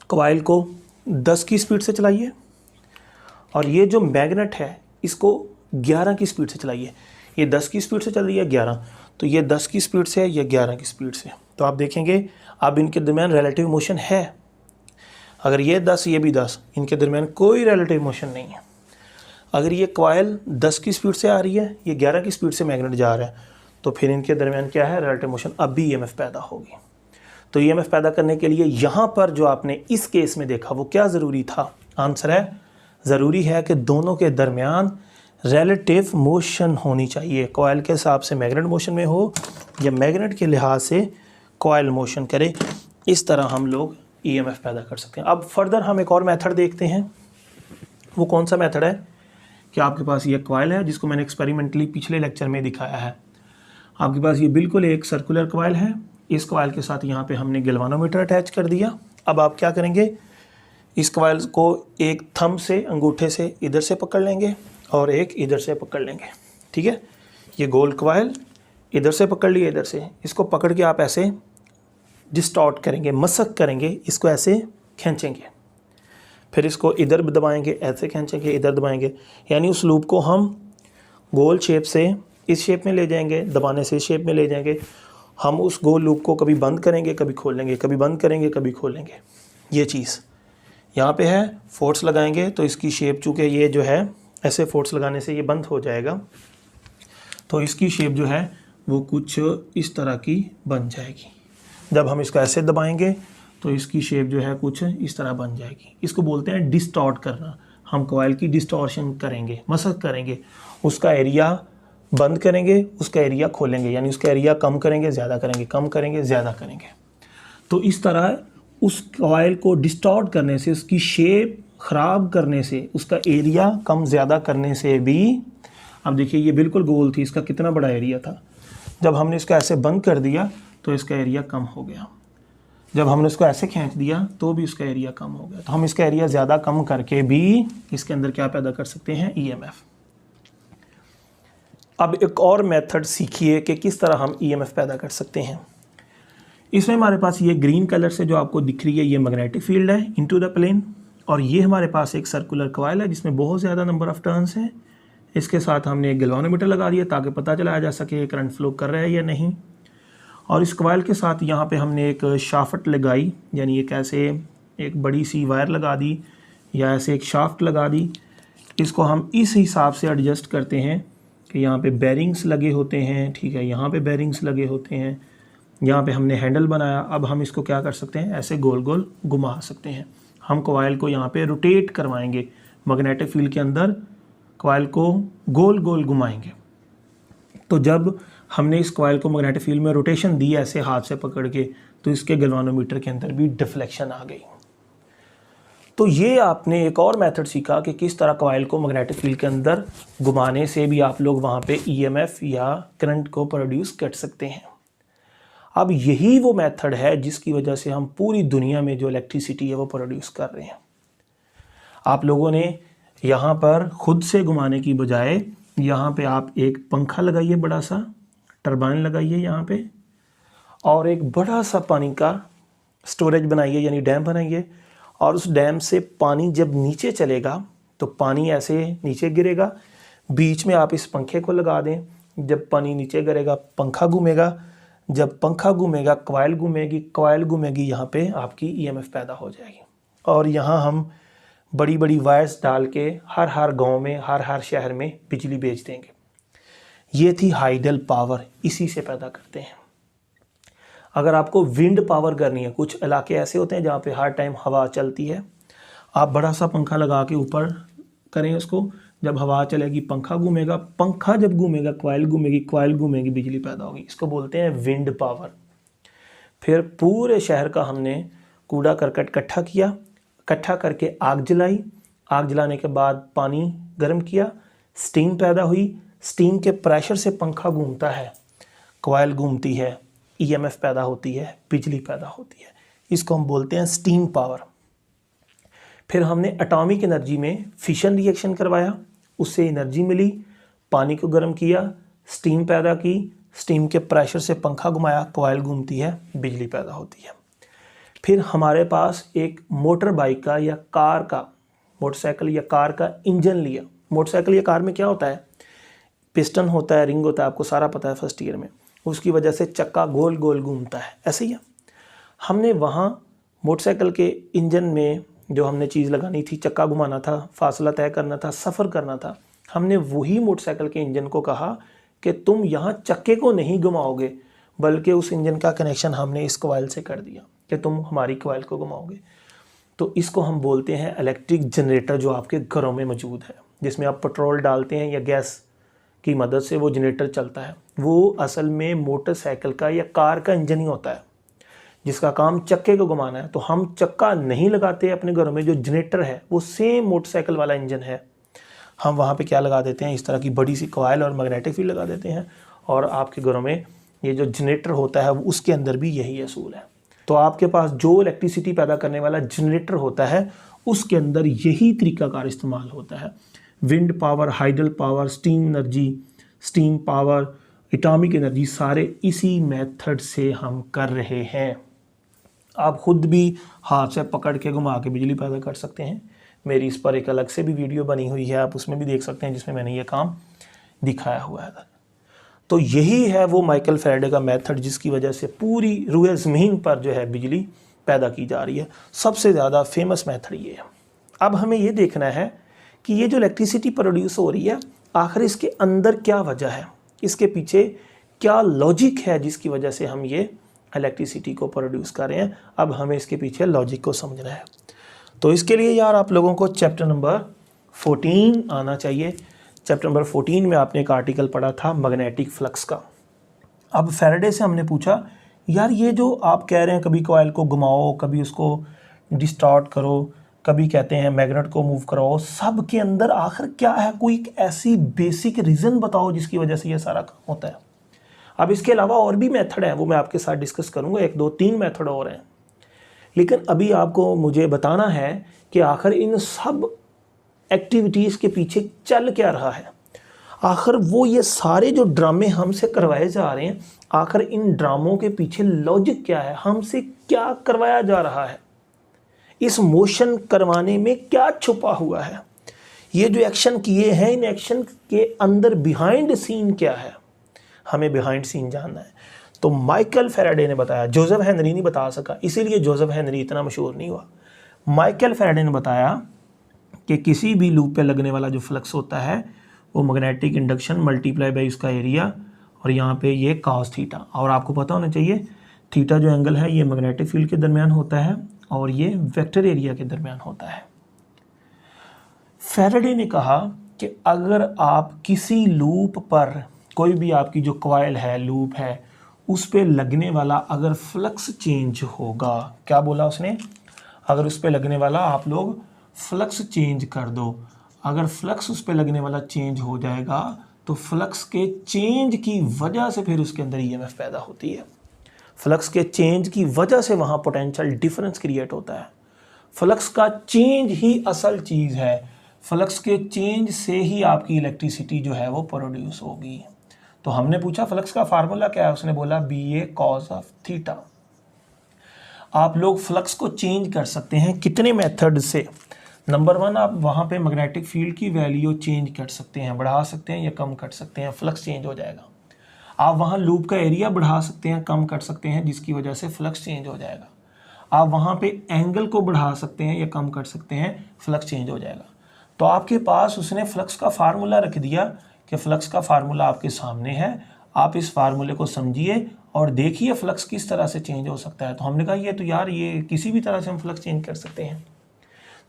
कॉइल को 10 की स्पीड से चलाइए और ये जो मैग्नेट है इसको 11 की स्पीड से चलाइए। ये 10 की स्पीड से चल रही है 11, तो ये 10 की स्पीड से है, ये 11 की स्पीड से। तो आप देखेंगे अब इनके दरमियान रिलेटिव मोशन है। अगर ये 10 ये भी 10, इनके दरमियान कोई रिलेटिव मोशन नहीं है। अगर ये कॉइल 10 की स्पीड से आ रही है, ये 11 की स्पीड से मैग्नेट जा रहा है, तो फिर इनके दरमियान क्या है, रिलेटिव मोशन, अब भी ईएमएफ पैदा होगी। तो ईएमएफ पैदा करने के लिए यहाँ पर जो आपने इस केस में देखा वो क्या ज़रूरी था, आंसर है ज़रूरी है कि दोनों के दरमियान रिलेटिव मोशन होनी चाहिए। कॉइल के हिसाब से मैग्नेट मोशन में हो या मैग्नेट के लिहाज से कॉइल मोशन करे, इस तरह हम लोग ईएमएफ पैदा कर सकते हैं। अब फर्दर हम एक और मेथड देखते हैं। वो कौन सा मेथड है कि आपके पास ये कॉइल है जिसको मैंने एक्सपेरिमेंटली पिछले लेक्चर में दिखाया है। आपके पास ये बिल्कुल एक सर्कुलर कॉइल है। इस कॉइल के साथ यहाँ पे हमने गैल्वानोमीटर अटैच कर दिया। अब आप क्या करेंगे, इस कॉइल को एक थंब से, अंगूठे से इधर से पकड़ लेंगे और एक इधर से पकड़ लेंगे। ठीक है, ये गोल कॉइल इधर से पकड़ लिया, इधर से इसको पकड़ के आप ऐसे डिस्टॉर्ट करेंगे, मसक करेंगे, इसको ऐसे खींचेंगे, फिर इसको इधर दबाएंगे, ऐसे खींचेंगे, इधर दबाएंगे, यानी उस लूप को हम गोल शेप से इस शेप में ले जाएंगे, दबाने से इस शेप में ले जाएंगे। हम उस गोल लूप को कभी बंद करेंगे, कभी खोलेंगे, कभी बंद करेंगे, कभी खोलेंगे। ये चीज़ यहाँ पे है, फोर्स लगाएंगे तो इसकी शेप, चूँकि ये जो है ऐसे फोर्स लगाने से ये बंद हो जाएगा, तो इसकी शेप जो है वो कुछ इस तरह की बन जाएगी। जब हम इसको ऐसे दबाएंगे तो इसकी शेप जो है कुछ इस तरह बन जाएगी। इसको बोलते हैं डिस्टॉर्ट करना। हम कॉइल की डिस्टॉर्शन करेंगे, मसक करेंगे, उसका एरिया बंद करेंगे, उसका एरिया खोलेंगे, यानी उसका एरिया कम करेंगे, ज़्यादा करेंगे, कम करेंगे, ज़्यादा करेंगे। तो इस तरह उस कॉइल को डिस्टॉर्ट करने से, उसकी शेप ख़राब करने से, उसका एरिया कम ज़्यादा करने से भी, अब देखिए ये बिल्कुल गोल थी, इसका कितना बड़ा एरिया था। जब हमने इसको ऐसे बंद कर दिया तो इसका एरिया कम हो गया। जब हमने इसको ऐसे खींच दिया तो भी इसका एरिया कम हो गया। तो हम इसका एरिया ज़्यादा कम करके भी इसके अंदर क्या पैदा कर सकते हैं, ईएमएफ। अब एक और मेथड सीखिए कि किस तरह हम ईएमएफ पैदा कर सकते हैं। इसमें हमारे पास ये ग्रीन कलर से जो आपको दिख रही है ये मैग्नेटिक फील्ड है इनटू द प्लेन, और ये हमारे पास एक सर्कुलर कॉइल है जिसमें बहुत ज़्यादा नंबर ऑफ टर्न्स हैं। इसके साथ हमने एक गैल्वानोमीटर लगा दिया ताकि पता चलाया जा सके ये करंट फ्लो कर रहा है या नहीं। और इस कॉइल के साथ यहाँ पे हमने एक शाफ्ट लगाई, यानी एक ऐसे एक बड़ी सी वायर लगा दी या ऐसे एक शाफ्ट लगा दी। इसको हम इस हिसाब से एडजस्ट करते हैं कि यहाँ पे बेरिंग्स लगे होते हैं, ठीक है, यहाँ पे बेरिंग्स लगे होते हैं, यहाँ पे हमने हैंडल बनाया। अब हम इसको क्या कर सकते हैं, ऐसे गोल गोल घुमा सकते हैं। हम कॉइल को यहाँ पे रोटेट करवाएंगे, मैग्नेटिक फील्ड के अंदर कॉइल को गोल गोल घुमाएंगे। तो जब हमने इस कॉइल को मैग्नेटिक फील्ड में रोटेशन दी ऐसे हाथ से पकड़ के, तो इसके गैल्वानोमीटर के अंदर भी डिफ्लेक्शन आ गई। तो ये आपने एक और मेथड सीखा कि किस तरह कॉइल को मैग्नेटिक फील्ड के अंदर घुमाने से भी आप लोग वहाँ पे ईएमएफ या करंट को प्रोड्यूस कर सकते हैं। अब यही वो मेथड है जिसकी वजह से हम पूरी दुनिया में जो इलेक्ट्रिसिटी है वो प्रोड्यूस कर रहे हैं। आप लोगों ने यहाँ पर खुद से घुमाने की बजाय यहाँ पे आप एक पंखा लगाइए, बड़ा सा टरबाइन लगाइए यहाँ पे, और एक बड़ा सा पानी का स्टोरेज बनाइए, यानी डैम बनाइए, और उस डैम से पानी जब नीचे चलेगा तो पानी ऐसे नीचे गिरेगा। बीच में आप इस पंखे को लगा दें, जब पानी नीचे गिरेगा पंखा घूमेगा, जब पंखा घूमेगा कॉइल घूमेगी, कॉइल घूमेगी, यहाँ पे आपकी ईएमएफ पैदा हो जाएगी। और यहाँ हम बड़ी बड़ी वायर्स डाल के हर गांव में, हर शहर में बिजली बेच देंगे। ये थी हाइडल पावर, इसी से पैदा करते हैं। अगर आपको विंड पावर करनी है, कुछ इलाके ऐसे होते हैं जहाँ पे हर टाइम हवा चलती है, आप बड़ा सा पंखा लगा के ऊपर करें उसको, जब हवा चलेगी पंखा घूमेगा, पंखा जब घूमेगा कॉइल घूमेगी, कॉइल घूमेगी, बिजली पैदा होगी। इसको बोलते हैं विंड पावर। फिर पूरे शहर का हमने कूड़ा करकट इकट्ठा किया, इकट्ठा करके आग जलाई, आग जलाने के बाद पानी गर्म किया, स्टीम पैदा हुई, स्टीम के प्रेशर से पंखा घूमता है, कॉइल घूमती है, ईएमएफ पैदा होती है, बिजली पैदा होती है। इसको हम बोलते हैं स्टीम पावर। फिर हमने एटॉमिक एनर्जी में फिशन रिएक्शन करवाया, उससे एनर्जी मिली, पानी को गर्म किया, स्टीम पैदा की, स्टीम के प्रेशर से पंखा घुमाया, कॉइल घूमती है, बिजली पैदा होती है। फिर हमारे पास एक मोटर बाइक का या कार का, मोटरसाइकिल या कार का इंजन लिया। मोटरसाइकिल या कार में क्या होता है, पिस्टन होता है, रिंग होता है, आपको सारा पता है फर्स्ट ईयर में। उसकी वजह से चक्का गोल गोल घूमता है, ऐसे ही है। हमने वहाँ मोटरसाइकिल के इंजन में जो हमने चीज़ लगानी थी, चक्का घुमाना था, फासला तय करना था, सफ़र करना था, हमने वही मोटरसाइकिल के इंजन को कहा कि तुम यहाँ चक्के को नहीं घुमाओगे, बल्कि उस इंजन का कनेक्शन हमने इस कॉइल से कर दिया कि तुम हमारी कॉइल को घुमाओगे। तो इसको हम बोलते हैं इलेक्ट्रिक जनरेटर, जो आपके घरों में मौजूद है। जिसमें आप पेट्रोल डालते हैं या गैस की मदद से वो जनरेटर चलता है, वो असल में मोटरसाइकिल का या कार का इंजन ही होता है जिसका काम चक्के को घुमाना है। तो हम चक्का नहीं लगाते अपने घरों में, जो जनरेटर है वो सेम मोटरसाइकिल वाला इंजन है, हम वहाँ पे क्या लगा देते हैं, इस तरह की बड़ी सी कॉइल और मैग्नेटिक फील्ड लगा देते हैं। और आपके घरों में ये जो जनरेटर होता है उसके अंदर भी यही असूल है। तो आपके पास जो इलेक्ट्रिसिटी पैदा करने वाला जनरेटर होता है उसके अंदर यही तरीकाकार इस्तेमाल होता है। Wind power, hydel power, steam energy, steam power, atomic energy, सारे इसी मेथड से हम कर रहे हैं। आप खुद भी हाथ से पकड़ के घुमा के बिजली पैदा कर सकते हैं। मेरी इस पर एक अलग से भी वीडियो बनी हुई है, आप उसमें भी देख सकते हैं, जिसमें मैंने ये काम दिखाया हुआ है। तो यही है वो माइकल फैराडे का मेथड जिसकी वजह से पूरी रूए ज़मीन पर जो है बिजली पैदा की जा रही है। सबसे ज़्यादा फेमस मेथड ये है। अब हमें ये देखना है कि ये जो इलेक्ट्रिसिटी प्रोड्यूस हो रही है आखिर इसके अंदर क्या वजह है, इसके पीछे क्या लॉजिक है जिसकी वजह से हम ये इलेक्ट्रिसिटी को प्रोड्यूस कर रहे हैं। अब हमें इसके पीछे लॉजिक को समझना है। तो इसके लिए यार आप लोगों को चैप्टर नंबर 14 आना चाहिए। चैप्टर नंबर 14 में आपने एक आर्टिकल पढ़ा था मैग्नेटिक फ्लक्स का। अब फैराडे से हमने पूछा यार ये जो आप कह रहे हैं कभी कॉइल को घुमाओ, कभी उसको डिस्टॉर्ट करो, कभी कहते हैं मैग्नेट को मूव कराओ, सब के अंदर आखिर क्या है, कोई ऐसी बेसिक रीज़न बताओ जिसकी वजह से ये सारा काम होता है। अब इसके अलावा और भी मेथड हैं, वो मैं आपके साथ डिस्कस करूँगा, 1 2 3 मेथड और हैं। लेकिन अभी आपको मुझे बताना है कि आखिर इन सब एक्टिविटीज़ के पीछे चल क्या रहा है। आखिर वो ये सारे जो ड्रामे हमसे करवाए जा रहे हैं, आखिर इन ड्रामों के पीछे लॉजिक क्या है, हमसे क्या करवाया जा रहा है, इस मोशन करवाने में क्या छुपा हुआ है, ये जो एक्शन किए हैं इन एक्शन के अंदर बिहाइंड सीन क्या है, हमें बिहाइंड सीन जानना है। तो माइकल फैराडे ने बताया, जोसेफ हेनरी नहीं बता सका, इसीलिए जोसेफ हेनरी इतना मशहूर नहीं हुआ। माइकल फैराडे ने बताया कि किसी भी लूप पे लगने वाला जो फ्लक्स होता है वो मैग्नेटिक इंडक्शन मल्टीप्लाई बाय उसका एरिया, और यहाँ पे ये cos थीटा। और आपको पता होना चाहिए थीटा जो एंगल है ये मैग्नेटिक फील्ड के दरमियान होता है और ये वेक्टर एरिया के दरमियान होता है। फैराडे ने कहा कि अगर आप किसी लूप पर, कोई भी आपकी जो कॉइल है, लूप है, उस पे लगने वाला अगर फ्लक्स चेंज होगा, क्या बोला उसने, अगर उस पे लगने वाला आप लोग फ्लक्स चेंज कर दो, अगर फ्लक्स उस पे लगने वाला चेंज हो जाएगा तो फ्लक्स के चेंज की वजह से फिर उसके अंदर ईएमएफ पैदा होती है। फ्लक्स के चेंज की वजह से वहाँ पोटेंशियल डिफरेंस क्रिएट होता है। फ्लक्स का चेंज ही असल चीज़ है, फ्लक्स के चेंज से ही आपकी इलेक्ट्रिसिटी जो है वो प्रोड्यूस होगी। तो हमने पूछा फ्लक्स का फार्मूला क्या है, उसने बोला BA cos ऑफ थीटा। आप लोग फ्लक्स को चेंज कर सकते हैं कितने मेथड से। नंबर 1, आप वहाँ पे मैग्नेटिक फील्ड की वैल्यू चेंज कर सकते हैं, बढ़ा सकते हैं या कम कर सकते हैं, फ्लक्स चेंज हो जाएगा। आप वहाँ लूप का एरिया बढ़ा सकते हैं, कम कर सकते हैं, जिसकी वजह से फ्लक्स चेंज हो जाएगा। आप वहाँ पे एंगल को बढ़ा सकते हैं या कम कर सकते हैं, फ्लक्स चेंज हो जाएगा। तो आपके पास उसने फ्लक्स का फार्मूला रख दिया कि फ्लक्स का फार्मूला आपके सामने है, आप इस फार्मूले को समझिए और देखिए फ्लक्स किस तरह से चेंज हो सकता है। तो हमने कहा ये तो यार ये किसी भी तरह से हम फ्लक्स चेंज कर सकते हैं।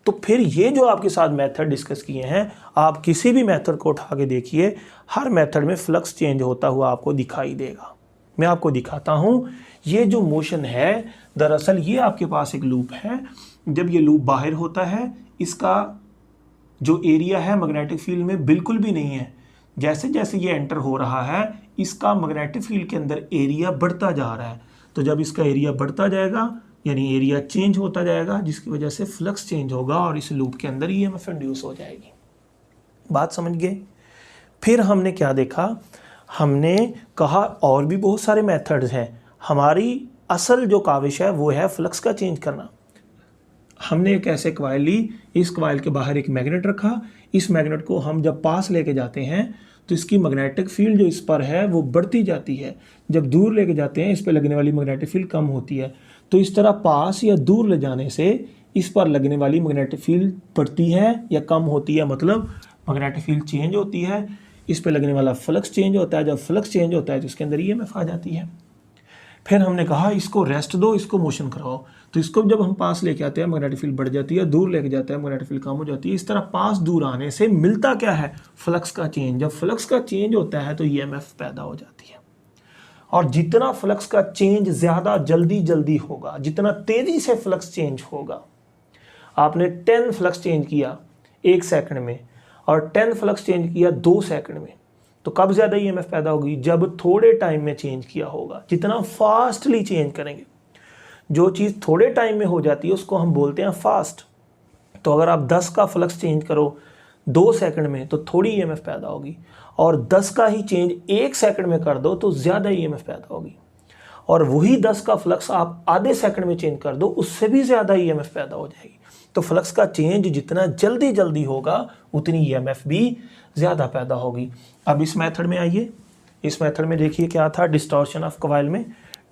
तो फिर ये जो आपके साथ मेथड डिस्कस किए हैं, आप किसी भी मेथड को उठा के देखिए, हर मेथड में फ्लक्स चेंज होता हुआ आपको दिखाई देगा। मैं आपको दिखाता हूँ, ये जो मोशन है दरअसल ये आपके पास एक लूप है। जब ये लूप बाहर होता है, इसका जो एरिया है मैग्नेटिक फील्ड में बिल्कुल भी नहीं है। जैसे जैसे ये एंटर हो रहा है, इसका मैग्नेटिक फील्ड के अंदर एरिया बढ़ता जा रहा है। तो जब इसका एरिया बढ़ता जाएगा यानी एरिया चेंज होता जाएगा, जिसकी वजह से फ्लक्स चेंज होगा और इस लूप के अंदर ईएमएफ इंड्यूस हो जाएगी। बात समझ गए। फिर हमने क्या देखा, हमने कहा और भी बहुत सारे मेथड्स हैं। हमारी असल जो काविश है वो है फ्लक्स का चेंज करना। हमने एक ऐसे कॉइल ली, इस कॉइल के बाहर एक मैग्नेट रखा, इस मैग्नेट को हम जब पास लेके जाते हैं तो इसकी मैग्नेटिक फील्ड जो इस पर है वो बढ़ती जाती है, जब दूर लेके जाते हैं इस पर लगने वाली मैग्नेटिक फील्ड कम होती है। तो इस तरह पास या दूर ले जाने से इस पर लगने वाली मैग्नेटिक फील्ड बढ़ती है या कम होती है, मतलब मैग्नेटिक फील्ड चेंज होती है, इस पर लगने वाला फ्लक्स चेंज होता है। जब फ्लक्स चेंज होता है तो इसके अंदर ईएमएफ आ जाती है। फिर हमने कहा इसको रेस्ट दो, इसको मोशन कराओ। तो इसको जब हम पास लेके आते हैं मैग्नेटिक फील्ड बढ़ जाती है, दूर लेके जाते हैं मैग्नेटिक फील्ड कम हो जाती है। इस तरह पास दूर आने से मिलता क्या है? फ्लक्स का चेंज। जब फ्लक्स का चेंज होता है तो ईएमएफ पैदा हो जाती है। और जितना फ्लक्स का चेंज ज़्यादा जल्दी होगा, जितना तेज़ी से फ्लक्स चेंज होगा, आपने 10 फ्लक्स चेंज किया 1 सेकंड में और 10 फ्लक्स चेंज किया 2 सेकंड में, तो कब ज़्यादा ईएमएफ पैदा होगी? जब थोड़े टाइम में चेंज किया होगा। जितना फास्टली चेंज करेंगे, जो चीज़ थोड़े टाइम में हो जाती है उसको हम बोलते हैं फास्ट। तो अगर आप 10 का फ्लक्स चेंज करो 2 सेकंड में तो थोड़ी ईएमएफ पैदा होगी, और 10 का ही चेंज 1 सेकंड में कर दो तो ज़्यादा ईएमएफ पैदा होगी, और वही 10 का फ्लक्स आप आधे सेकंड में चेंज कर दो, उससे भी ज़्यादा ईएमएफ पैदा हो जाएगी। तो फ्लक्स का चेंज जितना जल्दी होगा उतनी ईएमएफ भी ज़्यादा पैदा होगी। अब इस मेथड में आइए। इस मेथड में देखिए क्या था डिस्टॉर्शन ऑफ कॉइल में।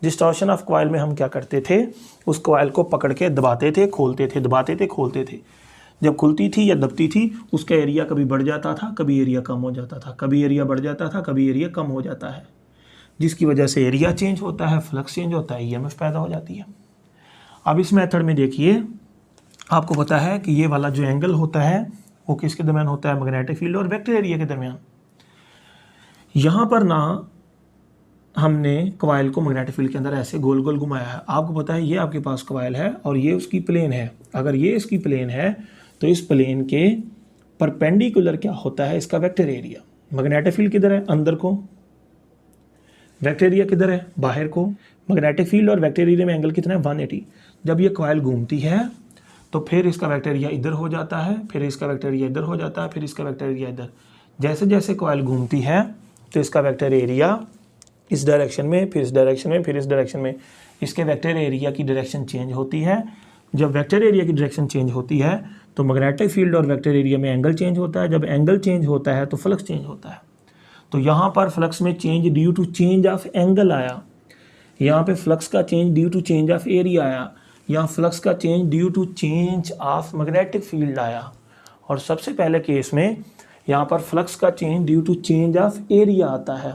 डिस्टॉर्शन ऑफ कॉइल में हम क्या करते थे? उस कॉइल को पकड़ के दबाते थे, खोलते थे, दबाते थे, खोलते थे। जब खुलती थी या दबती थी उसका एरिया कभी बढ़ जाता था, कभी एरिया कम हो जाता था, कभी एरिया बढ़ जाता था, कभी एरिया कम हो जाता है, जिसकी वजह से एरिया चेंज होता है, फ्लक्स चेंज होता है, ईएमएफ पैदा हो जाती है। अब इस मेथड में देखिए, आपको पता है कि ये वाला जो एंगल होता है वो किसके दरमियान होता है? मैग्नेटिक फील्ड और वेक्टर एरिया के दरमियान। यहाँ पर ना हमने कॉइल को मैग्नेटिक फील्ड के अंदर ऐसे गोल गोल घुमाया है। आपको पता है ये आपके पास कॉइल है और ये उसकी प्लेन है। अगर ये इसकी प्लेन है तो इस प्लेन के परपेंडिकुलर क्या होता है? इसका वेक्टर एरिया। मैग्नेटिक फील्ड किधर है? अंदर को। वेक्टर एरिया किधर है? बाहर को। मैग्नेटिक फील्ड और वेक्टर एरिया में एंगल कितना है? 180। जब ये कॉइल घूमती है तो फिर इसका वेक्टर एरिया इधर हो जाता है, फिर इसका वेक्टर एरिया इधर हो जाता है, फिर इसका वेक्टर एरिया इधर। जैसे जैसे कॉइल घूमती है तो इसका वेक्टर एरिया इस डायरेक्शन में, फिर इस डायरेक्शन में, फिर इस डायरेक्शन में। इसके वेक्टर एरिया की डायरेक्शन चेंज होती है। जब वेक्टर एरिया की डायरेक्शन चेंज होती है तो मैग्नेटिक फील्ड और वेक्टर एरिया में एंगल चेंज होता है। जब एंगल चेंज होता है तो फ्लक्स चेंज होता है। तो यहाँ पर फ्लक्स में change due to change of angle आया, यहाँ पे फ्लक्स का change due to change of area आया, यहाँ फ्लक्स का change due to change of magnetic field आया। और सबसे पहले केस में यहाँ पर फ्लक्स का change due to change of area आता है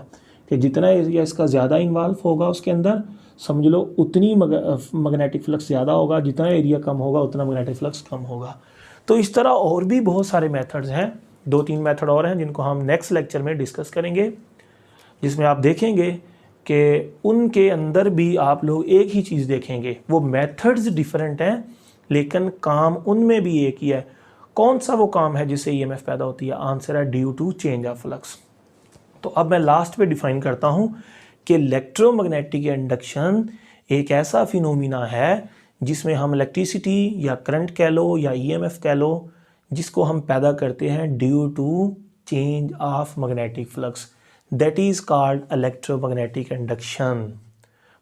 कि जितना एरिया इसका ज़्यादा इन्वॉल्व होगा उसके अंदर, समझ लो उतनी मैग्नेटिक फ्लक्स ज़्यादा होगा, जितना एरिया कम होगा उतना मैग्नेटिक फ्लक्स कम होगा। तो इस तरह और भी बहुत सारे मेथड्स हैं, 2-3 मेथड और हैं जिनको हम नेक्स्ट लेक्चर में डिस्कस करेंगे, जिसमें आप देखेंगे कि उनके अंदर भी आप लोग एक ही चीज़ देखेंगे। वो मेथड्स डिफरेंट हैं लेकिन काम उनमें भी एक ही है। कौन सा वो काम है जिससे ईएमएफ पैदा होती है? आंसर है due to change of flux. तो अब मैं लास्ट पे डिफाइन करता हूँ कि इलेक्ट्रोमैग्नेटिक इंडक्शन एक ऐसा फिनोमिना है जिसमें हम इलेक्ट्रिसिटी या करंट कह लो या ईएमएफ कह लो, जिसको हम पैदा करते हैं due to change of magnetic flux, that is called electromagnetic induction.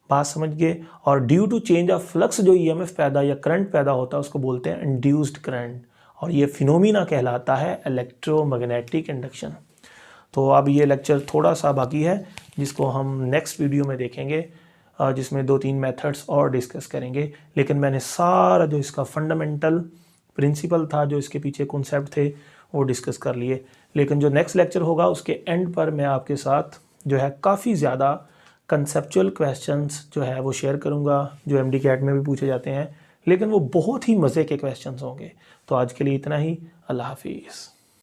बात समझ गए? और due to change of flux जो ईएमएफ पैदा या करंट पैदा होता है उसको बोलते हैं इंड्यूस्ड करंट, और ये फिनोमिना कहलाता है इलेक्ट्रोमैग्नेटिक इंडक्शन। तो अब ये लेक्चर थोड़ा सा बाकी है जिसको हम नेक्स्ट वीडियो में देखेंगे, जिसमें 2-3 मेथड्स और डिस्कस करेंगे। लेकिन मैंने सारा जो इसका फंडामेंटल प्रिंसिपल था, जो इसके पीछे कॉन्सेप्ट थे, वो डिस्कस कर लिए। लेकिन जो नेक्स्ट लेक्चर होगा उसके एंड पर मैं आपके साथ जो है काफ़ी ज़्यादा कंसेप्चुअल क्वेश्चंस जो है वो शेयर करूँगा, जो एमडी कैट में भी पूछे जाते हैं, लेकिन वो बहुत ही मज़े के क्वेश्चंस होंगे। तो आज के लिए इतना ही। अल्लाह हाफिज़।